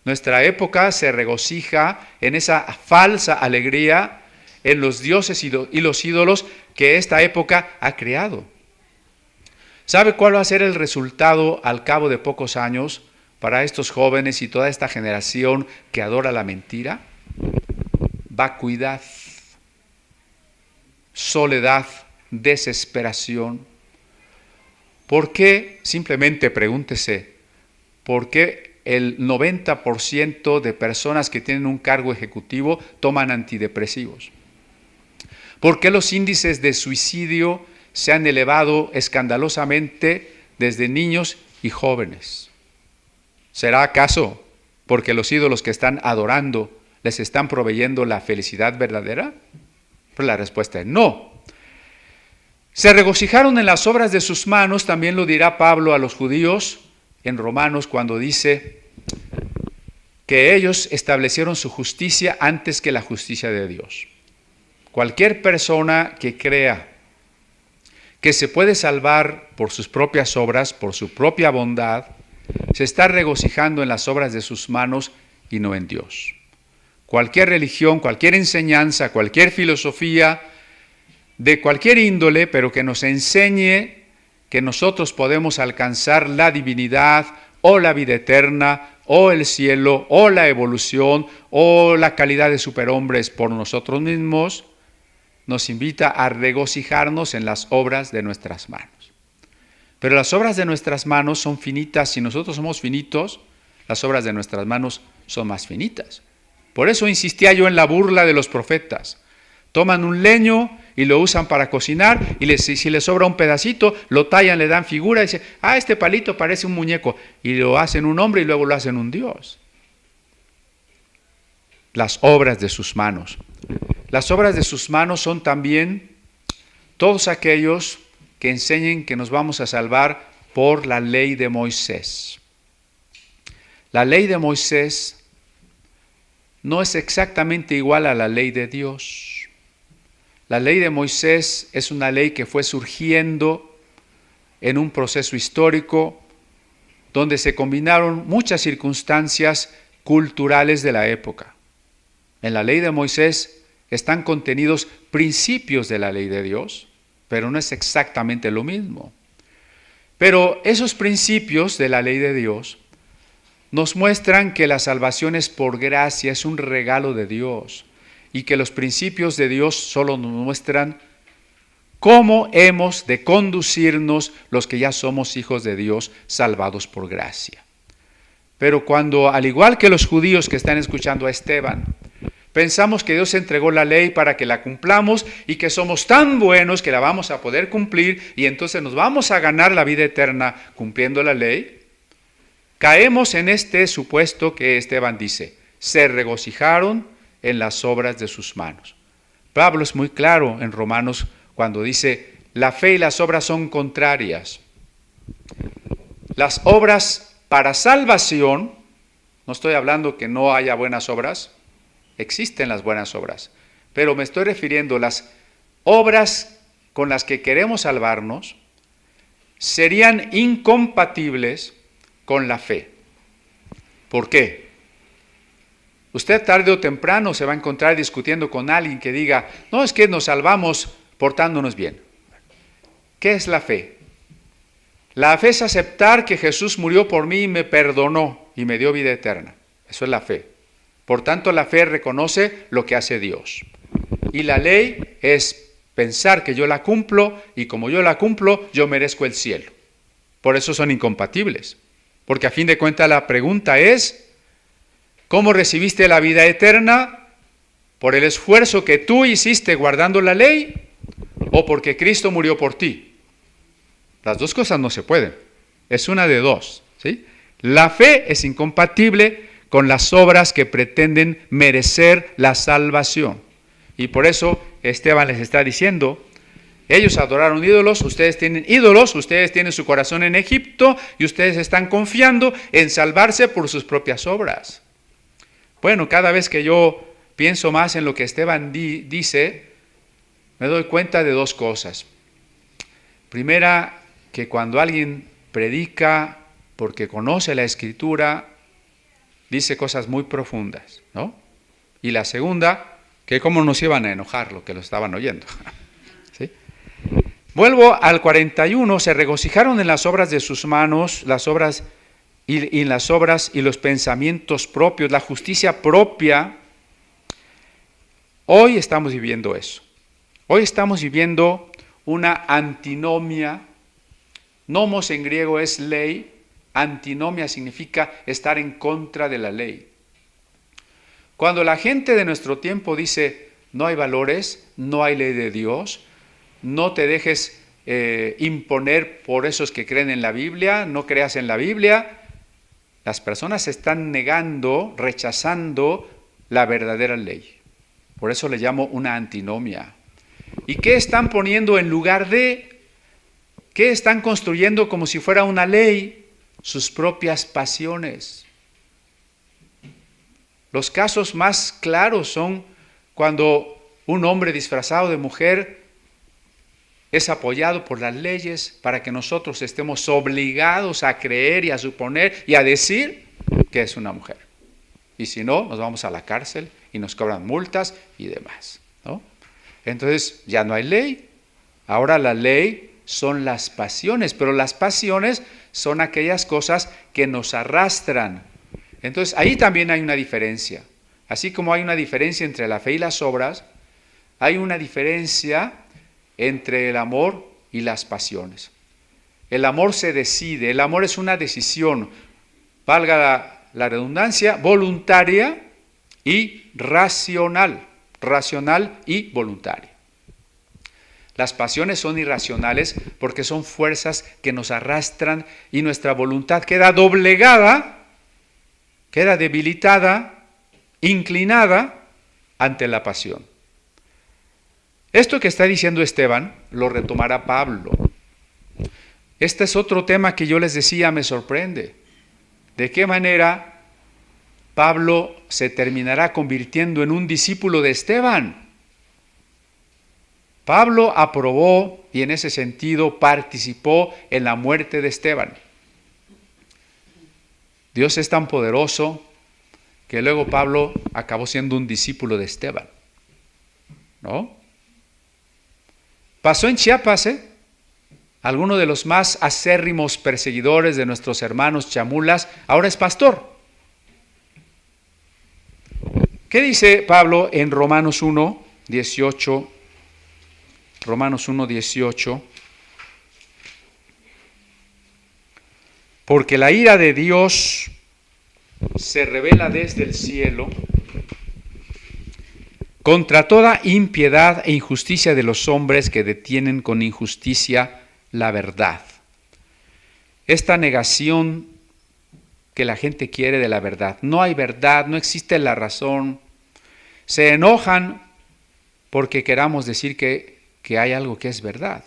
Nuestra época se regocija en esa falsa alegría en los dioses y los ídolos que esta época ha creado. ¿Sabe cuál va a ser el resultado al cabo de pocos años para estos jóvenes y toda esta generación que adora la mentira? Vacuidad, soledad, desesperación. ¿Por qué? Simplemente pregúntese, ¿por qué el 90% de personas que tienen un cargo ejecutivo toman antidepresivos? ¿Por qué los índices de suicidio se han elevado escandalosamente desde niños y jóvenes? ¿Será acaso porque los ídolos que están adorando les están proveyendo la felicidad verdadera? Pues la respuesta es no. Se regocijaron en las obras de sus manos, también lo dirá Pablo a los judíos en Romanos cuando dice que ellos establecieron su justicia antes que la justicia de Dios. Cualquier persona que crea que se puede salvar por sus propias obras, por su propia bondad, se está regocijando en las obras de sus manos y no en Dios. Cualquier religión, cualquier enseñanza, cualquier filosofía, de cualquier índole, pero que nos enseñe que nosotros podemos alcanzar la divinidad o la vida eterna o el cielo o la evolución o la calidad de superhombres por nosotros mismos, nos invita a regocijarnos en las obras de nuestras manos. Pero las obras de nuestras manos son finitas. Si nosotros somos finitos, las obras de nuestras manos son más finitas. Por eso insistía yo en la burla de los profetas. Toman un leño y lo usan para cocinar y si les sobra un pedacito, lo tallan, le dan figura y dicen, este palito parece un muñeco. Y lo hacen un hombre y luego lo hacen un dios. Las obras de sus manos. Las obras de sus manos son también todos aquellos que enseñen que nos vamos a salvar por la ley de Moisés. La ley de Moisés no es exactamente igual a la ley de Dios. La ley de Moisés es una ley que fue surgiendo en un proceso histórico donde se combinaron muchas circunstancias culturales de la época. En la ley de Moisés están contenidos principios de la ley de Dios, pero no es exactamente lo mismo. Pero esos principios de la ley de Dios nos muestran que la salvación es por gracia, es un regalo de Dios, y que los principios de Dios solo nos muestran cómo hemos de conducirnos los que ya somos hijos de Dios, salvados por gracia. Pero cuando, al igual que los judíos que están escuchando a Esteban, pensamos que Dios entregó la ley para que la cumplamos y que somos tan buenos que la vamos a poder cumplir y entonces nos vamos a ganar la vida eterna cumpliendo la ley, caemos en este supuesto que Esteban dice, se regocijaron en las obras de sus manos. Pablo es muy claro en Romanos cuando dice, la fe y las obras son contrarias. Las obras para salvación, no estoy hablando que no haya buenas obras, existen las buenas obras, pero me estoy refiriendo a las obras con las que queremos salvarnos, serían incompatibles con la fe. ¿Por qué? Usted tarde o temprano se va a encontrar discutiendo con alguien que diga, no, es que nos salvamos portándonos bien. ¿Qué es la fe? La fe es aceptar que Jesús murió por mí y me perdonó y me dio vida eterna. Eso es la fe. Por tanto, la fe reconoce lo que hace Dios. Y la ley es pensar que yo la cumplo y como yo la cumplo, yo merezco el cielo. Por eso son incompatibles. Porque a fin de cuentas la pregunta es, ¿cómo recibiste la vida eterna? ¿Por el esfuerzo que tú hiciste guardando la ley o porque Cristo murió por ti? Las dos cosas no se pueden. Es una de dos, ¿sí? La fe es incompatible con las obras que pretenden merecer la salvación. Y por eso Esteban les está diciendo, ellos adoraron ídolos, ustedes tienen su corazón en Egipto y ustedes están confiando en salvarse por sus propias obras. Bueno, cada vez que yo pienso más en lo que Esteban dice, me doy cuenta de dos cosas. Primera, que cuando alguien predica porque conoce la Escritura dice cosas muy profundas, ¿no? Y la segunda, que cómo nos iban a enojar lo que lo estaban oyendo. ¿Sí? Vuelvo al 41, se regocijaron en las obras de sus manos, las obras y las obras y los pensamientos propios, la justicia propia. Hoy estamos viviendo eso. Hoy estamos viviendo una antinomia. Nomos en griego es ley, antinomia significa estar en contra de la ley. Cuando la gente de nuestro tiempo dice, no hay valores, no hay ley de Dios, no te dejes imponer por esos que creen en la Biblia, no creas en la Biblia, las personas están negando, rechazando la verdadera ley. Por eso le llamo una antinomia. ¿Y qué están poniendo en lugar de? ¿Qué están construyendo como si fuera una ley? Sus propias pasiones. Los casos más claros son cuando un hombre disfrazado de mujer es apoyado por las leyes para que nosotros estemos obligados a creer y a suponer y a decir que es una mujer. Y si no, nos vamos a la cárcel y nos cobran multas y demás, ¿no? Entonces ya no hay ley. Ahora la ley son las pasiones, pero las pasiones son aquellas cosas que nos arrastran. Entonces ahí también hay una diferencia. Así como hay una diferencia entre la fe y las obras, hay una diferencia entre el amor y las pasiones. El amor se decide, el amor es una decisión, valga la redundancia, voluntaria y racional y voluntaria. Las pasiones son irracionales porque son fuerzas que nos arrastran y nuestra voluntad queda doblegada, queda debilitada, inclinada ante la pasión. Esto que está diciendo Esteban lo retomará Pablo. Este es otro tema que yo les decía, me sorprende. ¿De qué manera Pablo se terminará convirtiendo en un discípulo de Esteban? Pablo aprobó y en ese sentido participó en la muerte de Esteban. Dios es tan poderoso que luego Pablo acabó siendo un discípulo de Esteban, ¿no? Pasó en Chiapas, alguno de los más acérrimos perseguidores de nuestros hermanos chamulas, ahora es pastor. ¿Qué dice Pablo en Romanos 1, 18? Romanos 1, 18. Porque la ira de Dios se revela desde el cielo contra toda impiedad e injusticia de los hombres que detienen con injusticia la verdad. Esta negación que la gente quiere de la verdad. No hay verdad, no existe la razón. Se enojan porque queramos decir que hay algo que es verdad.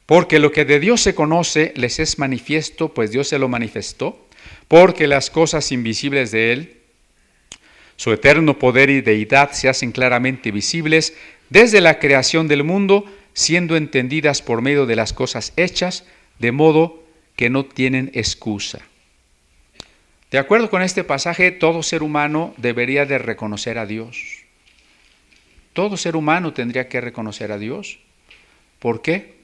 Porque lo que de Dios se conoce les es manifiesto, pues Dios se lo manifestó, porque las cosas invisibles de Él, su eterno poder y deidad se hacen claramente visibles desde la creación del mundo, siendo entendidas por medio de las cosas hechas, de modo que no tienen excusa. De acuerdo con este pasaje, todo ser humano debería de reconocer a Dios. Todo ser humano tendría que reconocer a Dios. ¿Por qué?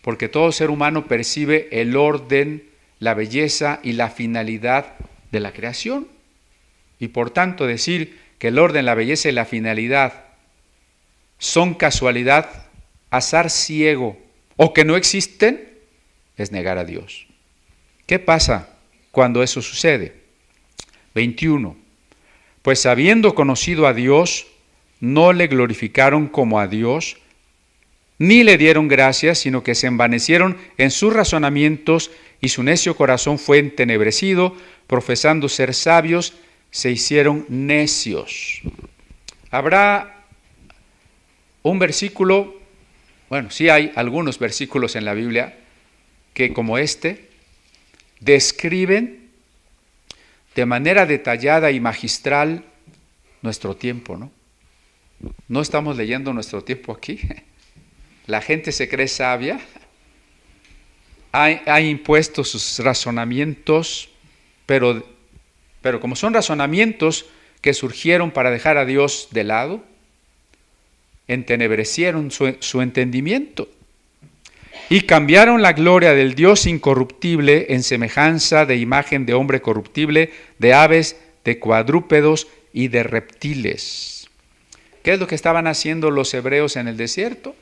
Porque todo ser humano percibe el orden, la belleza y la finalidad de la creación. Y por tanto decir que el orden, la belleza y la finalidad son casualidad, azar ciego o que no existen, es negar a Dios. ¿Qué pasa cuando eso sucede? 21. Pues habiendo conocido a Dios, no le glorificaron como a Dios, ni le dieron gracias, sino que se envanecieron en sus razonamientos y su necio corazón fue entenebrecido, profesando ser sabios, se hicieron necios. Habrá un versículo, bueno, sí hay algunos versículos en la Biblia que como este describen de manera detallada y magistral nuestro tiempo, ¿no? No estamos leyendo nuestro tiempo aquí. La gente se cree sabia, ha impuesto sus razonamientos, pero Pero como son razonamientos que surgieron para dejar a Dios de lado, entenebrecieron su entendimiento y cambiaron la gloria del Dios incorruptible en semejanza de imagen de hombre corruptible, de aves, de cuadrúpedos y de reptiles. ¿Qué es lo que estaban haciendo los hebreos en el desierto?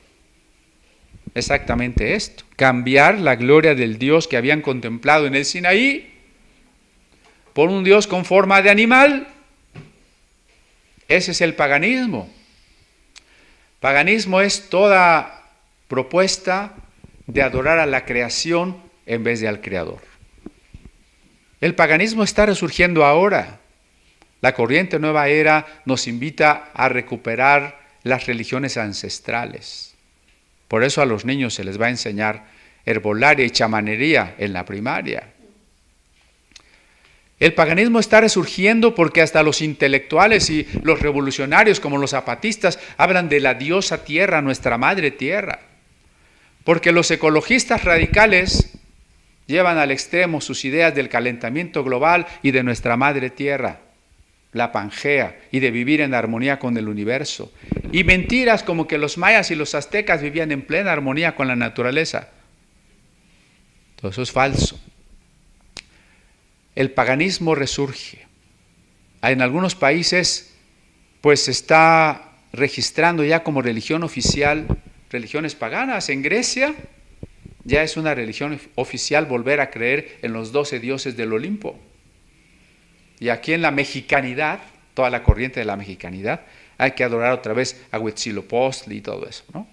Exactamente esto, cambiar la gloria del Dios que habían contemplado en el Sinaí por un Dios con forma de animal. Ese es el paganismo. Paganismo es toda propuesta de adorar a la creación en vez de al Creador. El paganismo está resurgiendo ahora. La corriente nueva era nos invita a recuperar las religiones ancestrales. Por eso a los niños se les va a enseñar herbolaria y chamanería en la primaria. El paganismo está resurgiendo porque hasta los intelectuales y los revolucionarios como los zapatistas hablan de la diosa tierra, nuestra madre tierra. Porque los ecologistas radicales llevan al extremo sus ideas del calentamiento global y de nuestra madre tierra, la Pangea, y de vivir en armonía con el universo. Y mentiras como que los mayas y los aztecas vivían en plena armonía con la naturaleza. Todo eso es falso. El paganismo resurge. En algunos países, pues se está registrando ya como religión oficial religiones paganas. En Grecia ya es una religión oficial volver a creer en los 12 dioses del Olimpo. Y aquí en la mexicanidad, toda la corriente de la mexicanidad, hay que adorar otra vez a Huitzilopochtli y todo eso, ¿no?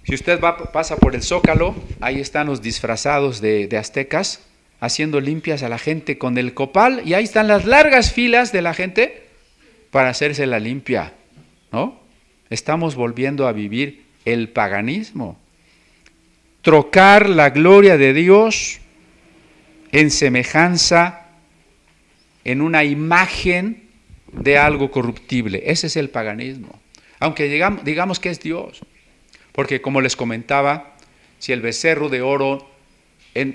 Si usted pasa por el Zócalo, ahí están los disfrazados de aztecas, haciendo limpias a la gente con el copal, y ahí están las largas filas de la gente para hacerse la limpia, ¿no? Estamos volviendo a vivir el paganismo. Trocar la gloria de Dios en semejanza, en una imagen de algo corruptible. Ese es el paganismo. Aunque digamos que es Dios. Porque como les comentaba, si el becerro de oro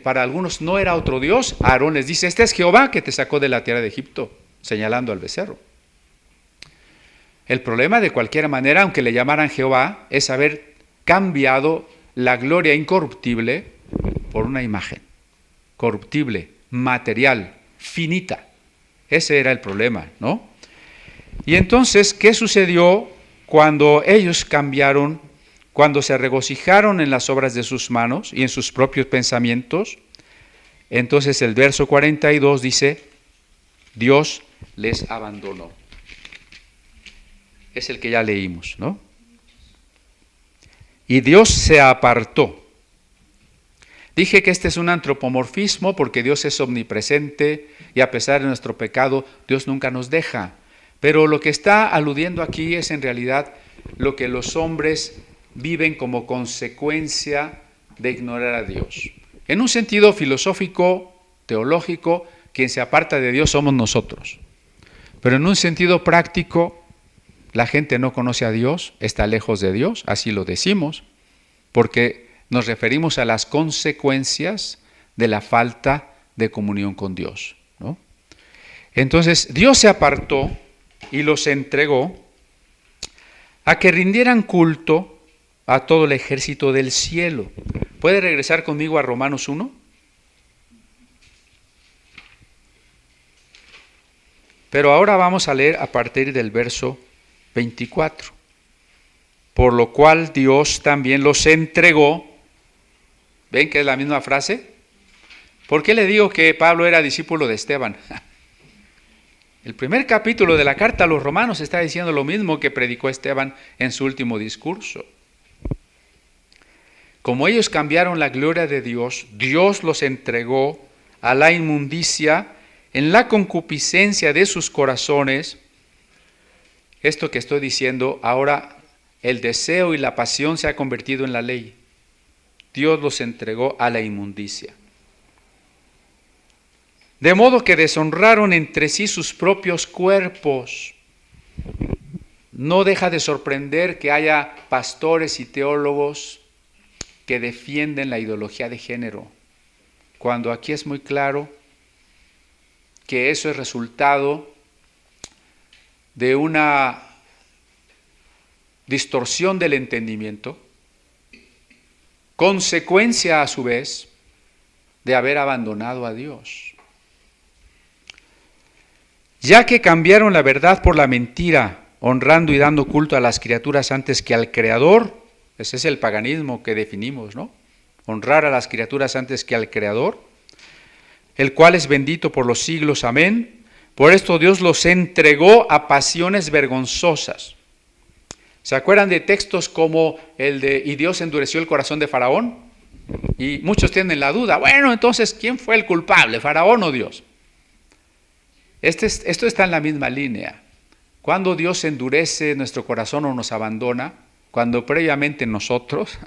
para algunos no era otro Dios, Aarón les dice, este es Jehová que te sacó de la tierra de Egipto, señalando al becerro. El problema de cualquier manera, aunque le llamaran Jehová, es haber cambiado la gloria incorruptible por una imagen corruptible, material, finita. Ese era el problema, ¿no? Y entonces, ¿qué sucedió cuando ellos cambiaron, cuando se regocijaron en las obras de sus manos y en sus propios pensamientos? Entonces el verso 42 dice, Dios les abandonó. Es el que ya leímos, ¿no? Y Dios se apartó. Dije que este es un antropomorfismo porque Dios es omnipresente y a pesar de nuestro pecado, Dios nunca nos deja. Pero lo que está aludiendo aquí es en realidad lo que los hombres viven como consecuencia de ignorar a Dios. En un sentido filosófico, teológico, quien se aparta de Dios somos nosotros. Pero en un sentido práctico, la gente no conoce a Dios, está lejos de Dios, así lo decimos, porque nos referimos a las consecuencias de la falta de comunión con Dios, ¿no? Entonces, Dios se apartó y los entregó a que rindieran culto a todo el ejército del cielo. ¿Puede regresar conmigo a Romanos 1? Pero ahora vamos a leer a partir del verso 24. Por lo cual Dios también los entregó. ¿Ven que es la misma frase? ¿Por qué le digo que Pablo era discípulo de Esteban? El primer capítulo de la carta a los Romanos está diciendo lo mismo que predicó Esteban en su último discurso. Como ellos cambiaron la gloria de Dios, Dios los entregó a la inmundicia en la concupiscencia de sus corazones. Esto que estoy diciendo, ahora el deseo y la pasión se ha convertido en la ley. Dios los entregó a la inmundicia. De modo que deshonraron entre sí sus propios cuerpos. No deja de sorprender que haya pastores y teólogos que defienden la ideología de género, cuando aquí es muy claro que eso es resultado de una distorsión del entendimiento, consecuencia a su vez de haber abandonado a Dios. Ya que cambiaron la verdad por la mentira, honrando y dando culto a las criaturas antes que al Creador, ese es el paganismo que definimos, ¿no? Honrar a las criaturas antes que al Creador, el cual es bendito por los siglos, amén. Por esto Dios los entregó a pasiones vergonzosas. ¿Se acuerdan de textos como el de "y Dios endureció el corazón de Faraón"? Y muchos tienen la duda, bueno, entonces, ¿quién fue el culpable, Faraón o Dios? Esto está en la misma línea. Cuando Dios endurece nuestro corazón o nos abandona, cuando previamente nosotros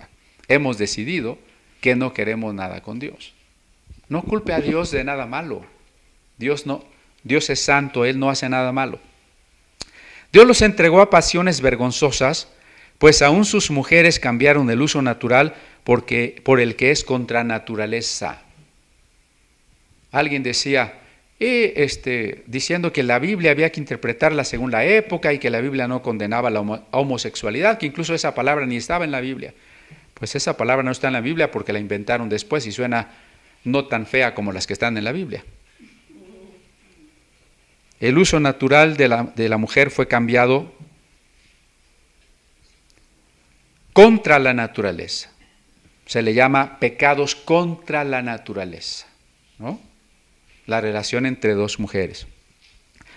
hemos decidido que no queremos nada con Dios. No culpe a Dios de nada malo. Dios es santo, Él no hace nada malo. Dios los entregó a pasiones vergonzosas, pues aún sus mujeres cambiaron el uso natural por el que es contra naturaleza. Alguien decía, diciendo que la Biblia había que interpretarla según la época y que la Biblia no condenaba la homosexualidad, que incluso esa palabra ni estaba en la Biblia. Pues esa palabra no está en la Biblia porque la inventaron después y suena no tan fea como las que están en la Biblia. El uso natural de la mujer fue cambiado contra la naturaleza. Se le llama pecados contra la naturaleza, ¿no? La relación entre dos mujeres.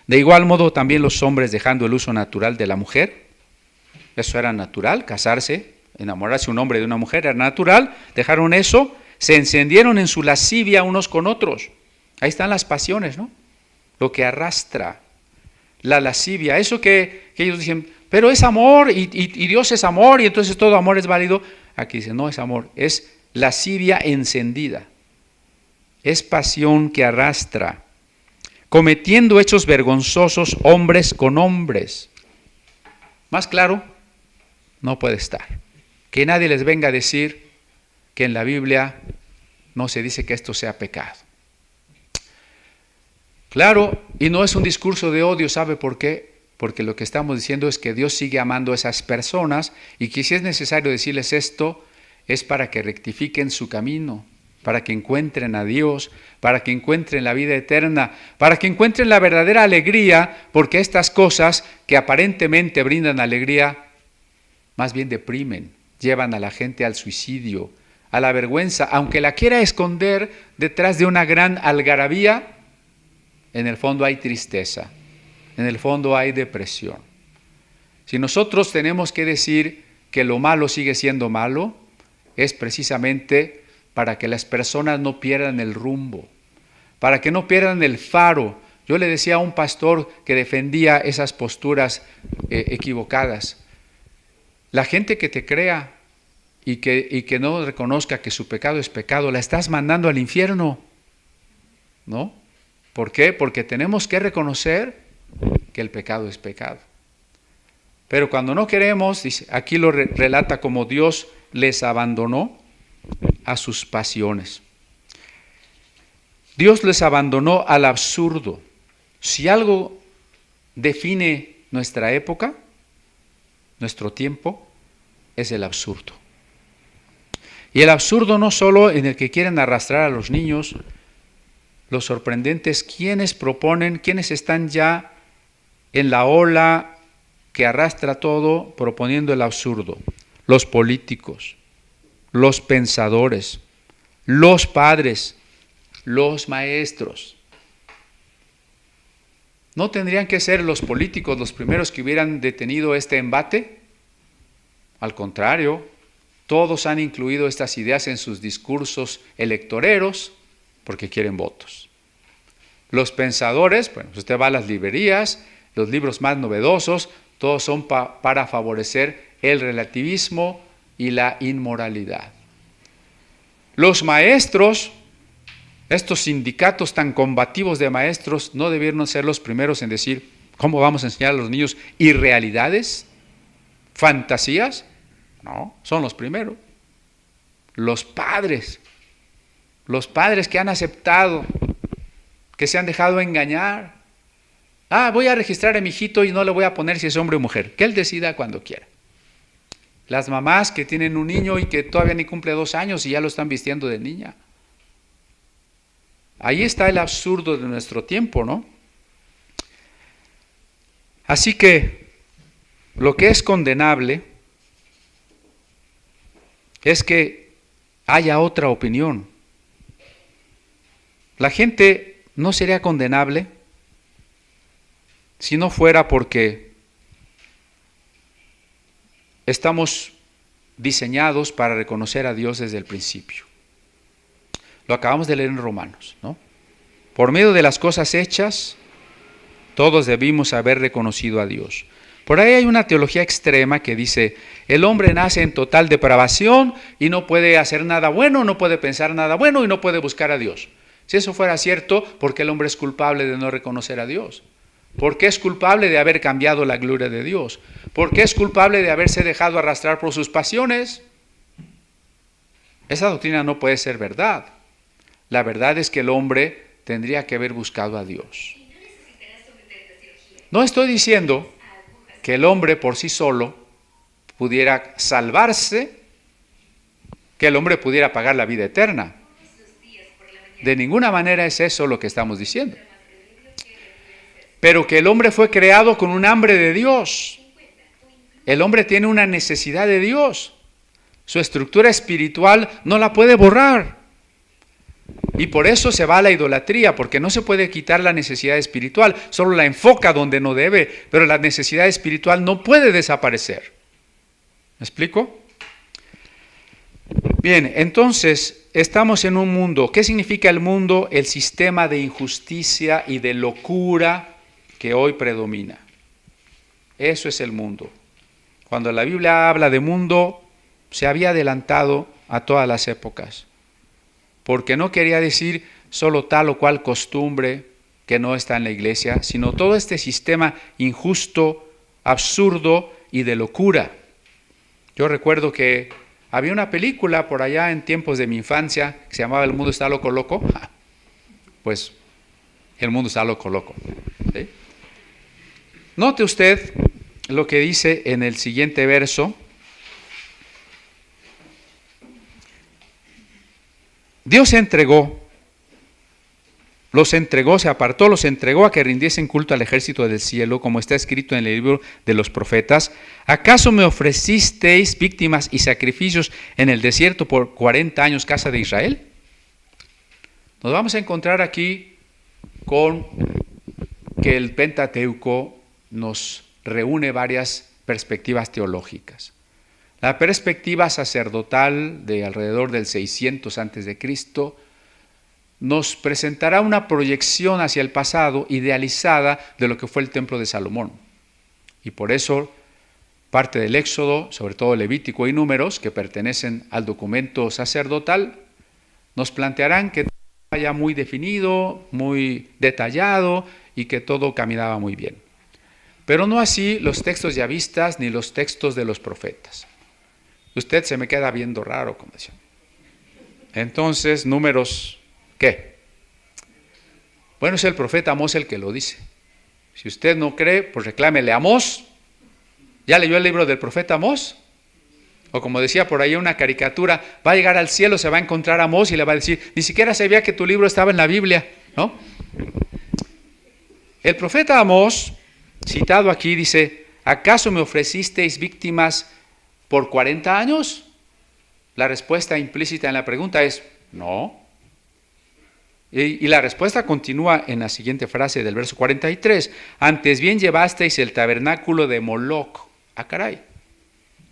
De igual modo, también los hombres, dejando el uso natural de la mujer, eso era natural, casarse, enamorarse un hombre de una mujer era natural, dejaron eso, se encendieron en su lascivia unos con otros. Ahí están las pasiones, ¿no? Lo que arrastra la lascivia, eso que ellos dicen, pero es amor y Dios es amor y entonces todo amor es válido. Aquí dice, no es amor, es lascivia encendida. Es pasión que arrastra, cometiendo hechos vergonzosos hombres con hombres. Más claro, no puede estar. Que nadie les venga a decir que en la Biblia no se dice que esto sea pecado. Claro, y no es un discurso de odio, ¿sabe por qué? Porque lo que estamos diciendo es que Dios sigue amando a esas personas y que si es necesario decirles esto, es para que rectifiquen su camino, para que encuentren a Dios, para que encuentren la vida eterna, para que encuentren la verdadera alegría, porque estas cosas que aparentemente brindan alegría, más bien deprimen, llevan a la gente al suicidio, a la vergüenza, aunque la quiera esconder detrás de una gran algarabía, en el fondo hay tristeza, en el fondo hay depresión. Si nosotros tenemos que decir que lo malo sigue siendo malo, es precisamente para que las personas no pierdan el rumbo, para que no pierdan el faro. Yo le decía a un pastor que defendía esas posturas equivocadas, la gente que te crea y que no reconozca que su pecado es pecado, la estás mandando al infierno, ¿no? ¿Por qué? Porque tenemos que reconocer que el pecado es pecado. Pero cuando no queremos, dice, aquí lo relata como Dios les abandonó a sus pasiones. Dios les abandonó al absurdo. Si algo define nuestra época, nuestro tiempo, es el absurdo. Y el absurdo no solo en el que quieren arrastrar a los niños, lo sorprendente es quienes están ya en la ola que arrastra todo proponiendo el absurdo. Los políticos, los pensadores, los padres, los maestros. ¿No tendrían que ser los políticos los primeros que hubieran detenido este embate? Al contrario, todos han incluido estas ideas en sus discursos electoreros porque quieren votos. Los pensadores, bueno, usted va a las librerías, los libros más novedosos, todos son para favorecer el relativismo y la inmoralidad. Los maestros, estos sindicatos tan combativos de maestros, no debieron ser los primeros en decir, ¿cómo vamos a enseñar a los niños irrealidades? ¿Fantasías? No, son los primeros. Los padres que han aceptado que se han dejado engañar. Voy a registrar a mi hijito y no le voy a poner si es hombre o mujer, que él decida cuando quiera. Las mamás que tienen un niño y que todavía ni cumple 2 años y ya lo están vistiendo de niña. Ahí está el absurdo de nuestro tiempo, ¿no? Así que lo que es condenable es que haya otra opinión. La gente no sería condenable si no fuera porque estamos diseñados para reconocer a Dios desde el principio. Lo acabamos de leer en Romanos, ¿no? Por medio de las cosas hechas, todos debimos haber reconocido a Dios. Por ahí hay una teología extrema que dice, el hombre nace en total depravación y no puede hacer nada bueno, no puede pensar nada bueno y no puede buscar a Dios. Si eso fuera cierto, ¿por qué el hombre es culpable de no reconocer a Dios? ¿Por qué es culpable de haber cambiado la gloria de Dios? ¿Por qué es culpable de haberse dejado arrastrar por sus pasiones? Esa doctrina no puede ser verdad. La verdad es que el hombre tendría que haber buscado a Dios. No estoy diciendo que el hombre por sí solo pudiera salvarse, que el hombre pudiera pagar la vida eterna. De ninguna manera es eso lo que estamos diciendo. Pero que el hombre fue creado con un hambre de Dios. El hombre tiene una necesidad de Dios. Su estructura espiritual no la puede borrar. Y por eso se va a la idolatría, porque no se puede quitar la necesidad espiritual, solo la enfoca donde no debe, pero la necesidad espiritual no puede desaparecer. ¿Me explico? Bien, entonces estamos en un mundo. ¿Qué significa el mundo? El sistema de injusticia y de locura que hoy predomina. Eso es el mundo. Cuando la Biblia habla de mundo, se había adelantado a todas las épocas, porque no quería decir solo tal o cual costumbre que no está en la iglesia, sino todo este sistema injusto, absurdo y de locura. Yo recuerdo que había una película por allá en tiempos de mi infancia que se llamaba El mundo está loco, loco. Pues el mundo está loco, loco. ¿Sí? Note usted lo que dice en el siguiente verso. Dios se apartó, los entregó a que rindiesen culto al ejército del cielo, como está escrito en el libro de los profetas. ¿Acaso me ofrecisteis víctimas y sacrificios en el desierto por 40 años, casa de Israel? Nos vamos a encontrar aquí con que el Pentateuco nos reúne varias perspectivas teológicas. La perspectiva sacerdotal de alrededor del 600 a.C. nos presentará una proyección hacia el pasado idealizada de lo que fue el templo de Salomón. Y por eso parte del Éxodo, sobre todo Levítico y Números, que pertenecen al documento sacerdotal, nos plantearán que todo vaya muy definido, muy detallado y que todo caminaba muy bien. Pero no así los textos yavistas ni los textos de los profetas. Usted se me queda viendo raro, como decía. Entonces, Números, ¿qué? Bueno, es el profeta Amós el que lo dice. Si usted no cree, pues reclámele a Amós. ¿Ya leyó el libro del profeta Amós? O como decía por ahí una caricatura, va a llegar al cielo, se va a encontrar a Amós y le va a decir, ni siquiera sabía que tu libro estaba en la Biblia, ¿no? El profeta Amós, citado aquí, dice, ¿acaso me ofrecisteis víctimas por 40 años? La respuesta implícita en la pregunta es no. Y la respuesta continúa en la siguiente frase del verso 43. Antes bien llevasteis el tabernáculo de Moloc. Ah, caray.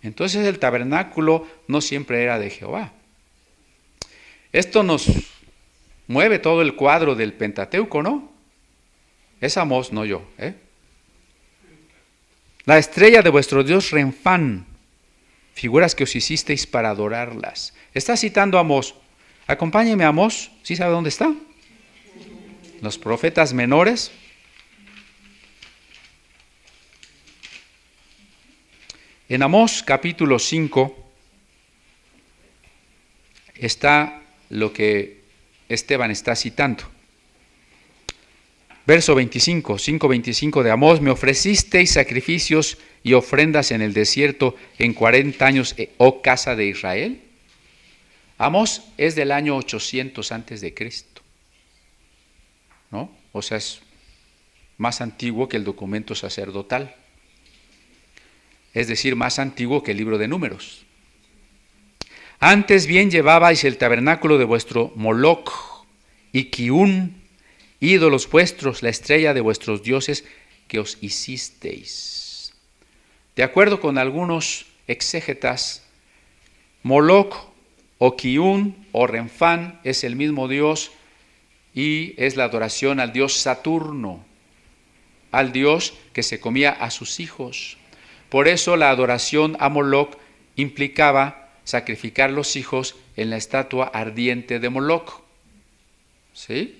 Entonces el tabernáculo no siempre era de Jehová. Esto nos mueve todo el cuadro del Pentateuco, ¿no? Es Amós, no yo, ¿eh? La estrella de vuestro Dios Renfán, figuras que os hicisteis para adorarlas. Está citando a Amós. Acompáñeme a Amós. ¿Sí sabe dónde está? Los profetas menores. En Amós capítulo 5 está lo que Esteban está citando. Verso 25, 5:25 de Amós, me ofrecisteis sacrificios y ofrendas en el desierto en 40 años, oh casa de Israel. Amós es del año 800 antes de Cristo, ¿no? O sea, es más antiguo que el documento sacerdotal, es decir, más antiguo que el libro de Números. Antes bien llevabais el tabernáculo de vuestro Moloc y Kiún, ídolos vuestros, la estrella de vuestros dioses que os hicisteis. De acuerdo con algunos exégetas, Moloc o Kiún o Renfán es el mismo dios y es la adoración al dios Saturno, al dios que se comía a sus hijos. Por eso la adoración a Moloc implicaba sacrificar los hijos en la estatua ardiente de Moloc. ¿Sí?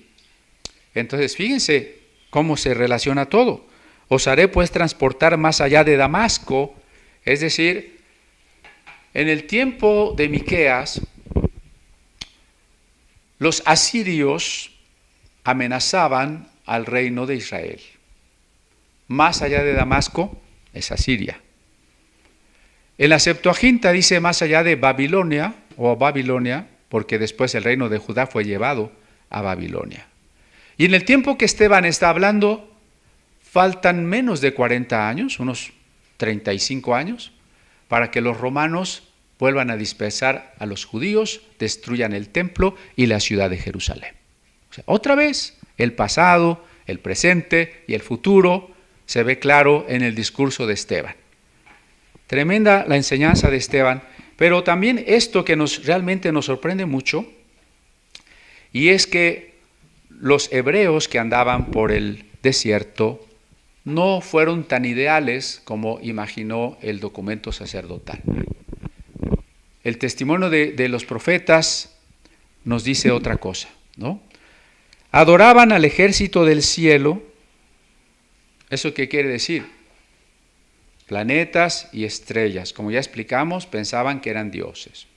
Entonces, fíjense cómo se relaciona todo. Os haré pues transportar más allá de Damasco, es decir, en el tiempo de Miqueas, los asirios amenazaban al reino de Israel. Más allá de Damasco es Asiria. En la Septuaginta dice más allá de Babilonia o Babilonia, porque después el reino de Judá fue llevado a Babilonia. Y en el tiempo que Esteban está hablando, faltan menos de 40 años, unos 35 años, para que los romanos vuelvan a dispersar a los judíos, destruyan el templo y la ciudad de Jerusalén. O sea, otra vez, el pasado, el presente y el futuro se ve claro en el discurso de Esteban. Tremenda la enseñanza de Esteban, pero también esto que realmente nos sorprende mucho, y es que los hebreos que andaban por el desierto no fueron tan ideales como imaginó el documento sacerdotal. El testimonio de los profetas nos dice otra cosa, ¿no? Adoraban al ejército del cielo. ¿Eso qué quiere decir? Planetas y estrellas, como ya explicamos, pensaban que eran dioses.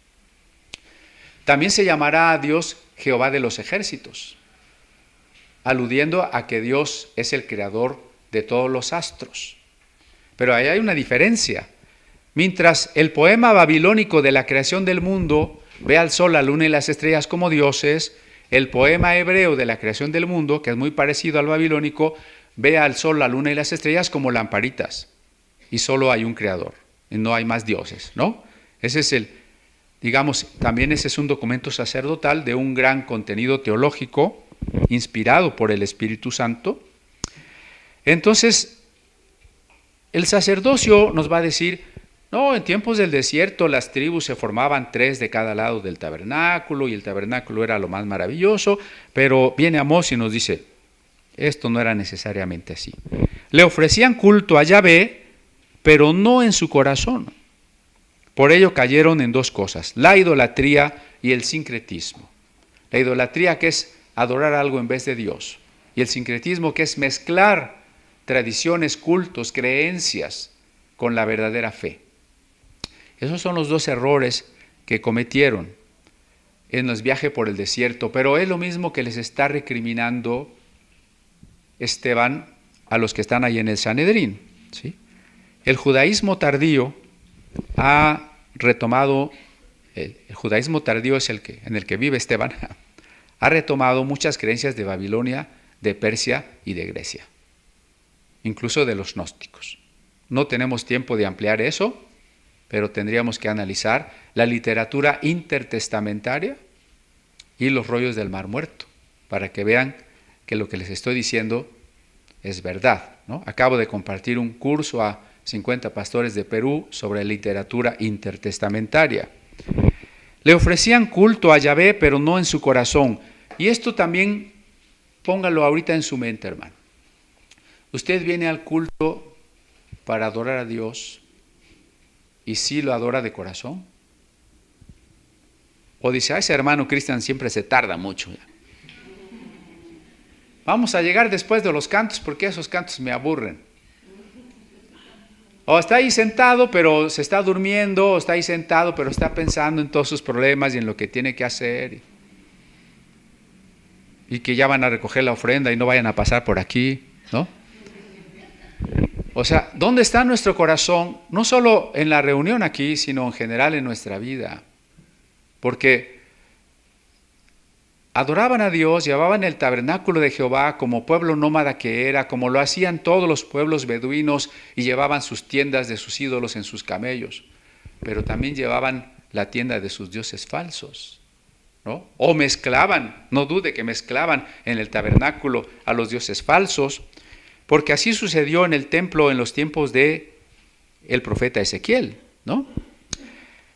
También se llamará a Dios Jehová de los ejércitos, aludiendo a que Dios es el creador de todos los astros. Pero ahí hay una diferencia. Mientras el poema babilónico de la creación del mundo ve al sol, la luna y las estrellas como dioses, el poema hebreo de la creación del mundo, que es muy parecido al babilónico, ve al sol, la luna y las estrellas como lamparitas. Y solo hay un creador, y no hay más dioses, ¿no? Ese es también ese es un documento sacerdotal de un gran contenido teológico, inspirado por el Espíritu Santo. Entonces, el sacerdocio nos va a decir, no, en tiempos del desierto las tribus se formaban 3 de cada lado del tabernáculo, y el tabernáculo era lo más maravilloso, pero viene Amós y nos dice, esto no era necesariamente así. Le ofrecían culto a Yahvé, pero no en su corazón. Por ello cayeron en 2 cosas, la idolatría y el sincretismo. La idolatría, que es adorar algo en vez de Dios, y el sincretismo, que es mezclar tradiciones, cultos, creencias con la verdadera fe. Esos son los 2 errores que cometieron en el viaje por el desierto, pero es lo mismo que les está recriminando Esteban a los que están ahí en el Sanedrín, ¿sí? El judaísmo tardío ha retomado, el judaísmo tardío es en el que vive Esteban, ha retomado muchas creencias de Babilonia, de Persia y de Grecia, incluso de los gnósticos. No tenemos tiempo de ampliar eso, pero tendríamos que analizar la literatura intertestamentaria y los rollos del Mar Muerto, para que vean que lo que les estoy diciendo es verdad, ¿no? Acabo de compartir un curso a 50 pastores de Perú sobre literatura intertestamentaria. Le ofrecían culto a Yahvé, pero no en su corazón. Y esto también póngalo ahorita en su mente, hermano. Usted viene al culto para adorar a Dios, ¿y sí lo adora de corazón? O dice, ese hermano Cristian siempre se tarda mucho. Vamos a llegar después de los cantos, porque esos cantos me aburren. O está ahí sentado, pero se está durmiendo, o está ahí sentado, pero está pensando en todos sus problemas y en lo que tiene que hacer. y que ya van a recoger la ofrenda y no vayan a pasar por aquí, ¿no? O sea, ¿dónde está nuestro corazón? No solo en la reunión aquí, sino en general en nuestra vida. Porque adoraban a Dios, llevaban el tabernáculo de Jehová como pueblo nómada que era, como lo hacían todos los pueblos beduinos, y llevaban sus tiendas de sus ídolos en sus camellos. Pero también llevaban la tienda de sus dioses falsos, ¿no? O mezclaban, no dude que mezclaban en el tabernáculo a los dioses falsos, porque así sucedió en el templo en los tiempos de el profeta Ezequiel, ¿no?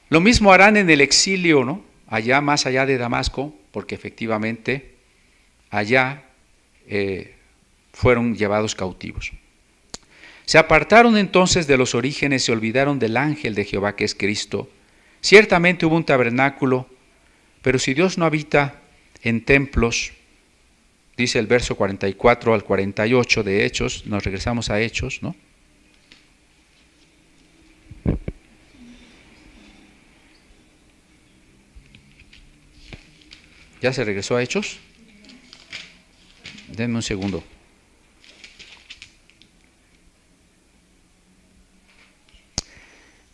Lo mismo harán en el exilio, ¿no? Allá más allá de Damasco, porque efectivamente allá fueron llevados cautivos. Se apartaron entonces de los orígenes, se olvidaron del ángel de Jehová que es Cristo. Ciertamente hubo un tabernáculo, pero si Dios no habita en templos, dice el verso 44 al 48 de Hechos, nos regresamos a Hechos, ¿no? ¿Ya se regresó a Hechos? Denme un segundo.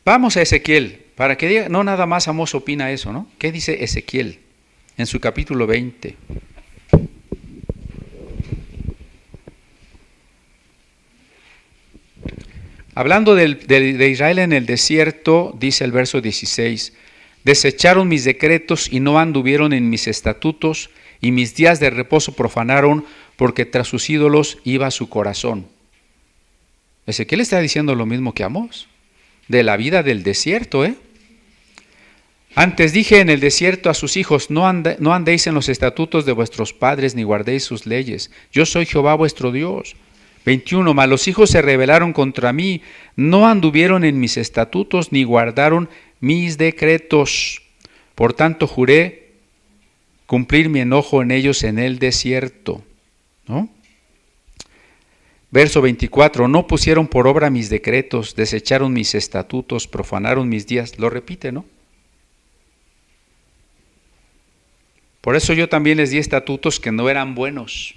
Vamos a Ezequiel, para que diga, no nada más Amós opina eso, ¿no? ¿Qué dice Ezequiel en su capítulo 20? Hablando de Israel en el desierto, dice el verso 16, desecharon mis decretos y no anduvieron en mis estatutos, y mis días de reposo profanaron, porque tras sus ídolos iba su corazón. Ezequiel está diciendo lo mismo que Amós, de la vida del desierto, Antes dije en el desierto a sus hijos, no andéis en los estatutos de vuestros padres, ni guardéis sus leyes. Yo soy Jehová vuestro Dios. 21, mas los hijos se rebelaron contra mí, no anduvieron en mis estatutos, ni guardaron mis decretos. Por tanto juré cumplir mi enojo en ellos en el desierto, ¿no? Verso 24, no pusieron por obra mis decretos, desecharon mis estatutos, profanaron mis días. Lo repite, ¿no? Por eso yo también les di estatutos que no eran buenos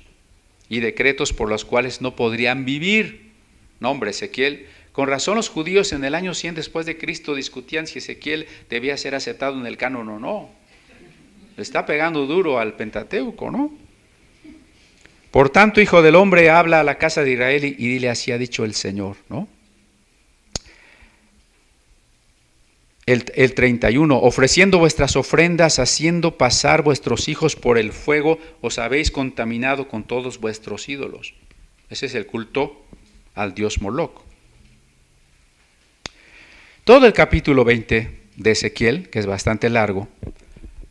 y decretos por los cuales no podrían vivir. No, hombre, Ezequiel, con razón los judíos en el año 100 después de Cristo discutían si Ezequiel debía ser aceptado en el canon o no. Le está pegando duro al Pentateuco, ¿no? Por tanto, hijo del hombre, habla a la casa de Israel y dile, así ha dicho el Señor, ¿no? El 31, ofreciendo vuestras ofrendas, haciendo pasar vuestros hijos por el fuego, os habéis contaminado con todos vuestros ídolos. Ese es el culto al dios Moloc. Todo el capítulo 20 de Ezequiel, que es bastante largo,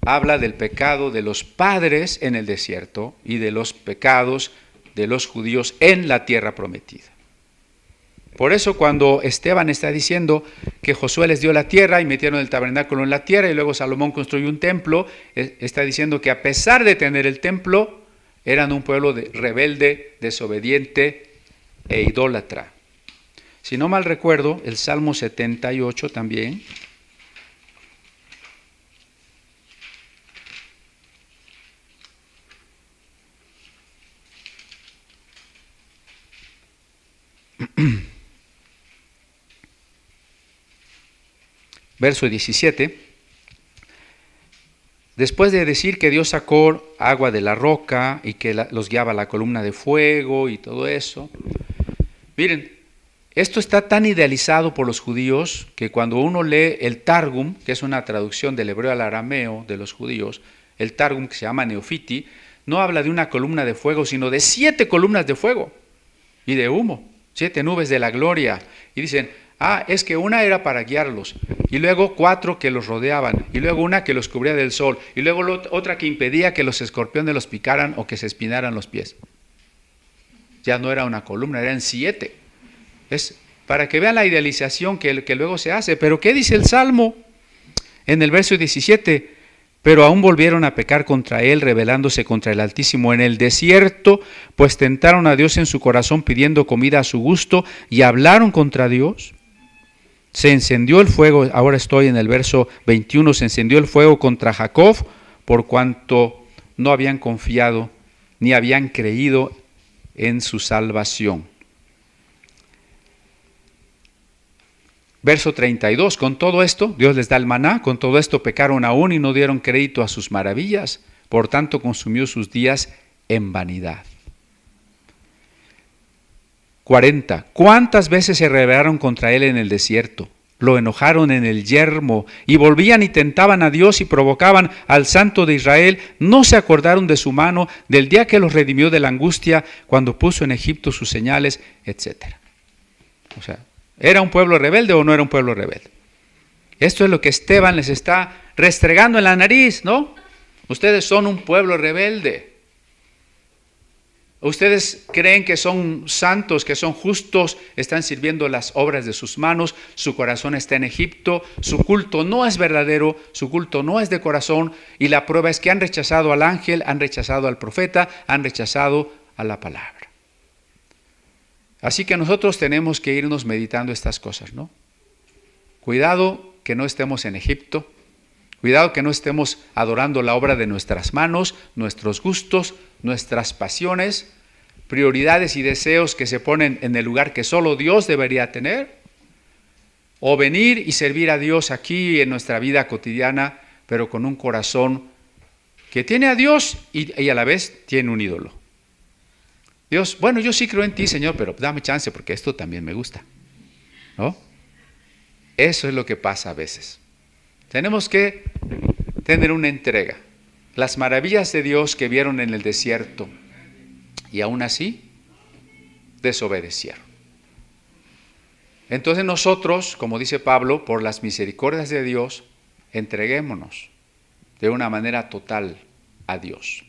habla del pecado de los padres en el desierto y de los pecados de los judíos en la tierra prometida. Por eso cuando Esteban está diciendo que Josué les dio la tierra y metieron el tabernáculo en la tierra y luego Salomón construyó un templo, está diciendo que a pesar de tener el templo, eran un pueblo rebelde, desobediente e idólatra. Si no mal recuerdo, el Salmo 78 también. Verso 17, después de decir que Dios sacó agua de la roca y que los guiaba la columna de fuego y todo eso, miren, esto está tan idealizado por los judíos que cuando uno lee el Targum, que es una traducción del hebreo al arameo de los judíos, el Targum que se llama Neofiti, no habla de una columna de fuego, sino de 7 columnas de fuego y de humo, 7 nubes de la gloria, y dicen, es que una era para guiarlos, y luego 4 que los rodeaban, y luego una que los cubría del sol, y luego otra que impedía que los escorpiones los picaran o que se espinaran los pies. Ya no era una columna, eran 7. Es para que vean la idealización que luego se hace. Pero ¿qué dice el Salmo? En el verso 17, pero aún volvieron a pecar contra él, rebelándose contra el Altísimo en el desierto, pues tentaron a Dios en su corazón pidiendo comida a su gusto y hablaron contra Dios. Se encendió el fuego, ahora estoy en el verso 21, se encendió el fuego contra Jacob por cuanto no habían confiado ni habían creído en su salvación. Verso 32, con todo esto, Dios les da el maná, con todo esto pecaron aún y no dieron crédito a sus maravillas, por tanto consumió sus días en vanidad. 40, ¿cuántas veces se rebelaron contra él en el desierto? Lo enojaron en el yermo y volvían y tentaban a Dios y provocaban al Santo de Israel. No se acordaron de su mano, del día que los redimió de la angustia, cuando puso en Egipto sus señales, etc. O sea, ¿era un pueblo rebelde o no era un pueblo rebelde? Esto es lo que Esteban les está restregando en la nariz, ¿no? Ustedes son un pueblo rebelde. Ustedes creen que son santos, que son justos, están sirviendo las obras de sus manos, su corazón está en Egipto, su culto no es verdadero, su culto no es de corazón, y la prueba es que han rechazado al ángel, han rechazado al profeta, han rechazado a la palabra. Así que nosotros tenemos que irnos meditando estas cosas, ¿no? Cuidado que no estemos en Egipto, cuidado que no estemos adorando la obra de nuestras manos, nuestros gustos, nuestras pasiones, prioridades y deseos que se ponen en el lugar que solo Dios debería tener, o venir y servir a Dios aquí en nuestra vida cotidiana, pero con un corazón que tiene a Dios y a la vez tiene un ídolo. Dios, bueno, yo sí creo en ti, Señor, pero dame chance porque esto también me gusta, ¿no? Eso es lo que pasa a veces. Tenemos que tener una entrega. Las maravillas de Dios que vieron en el desierto y aún así desobedecieron. Entonces nosotros, como dice Pablo, por las misericordias de Dios, entreguémonos de una manera total a Dios.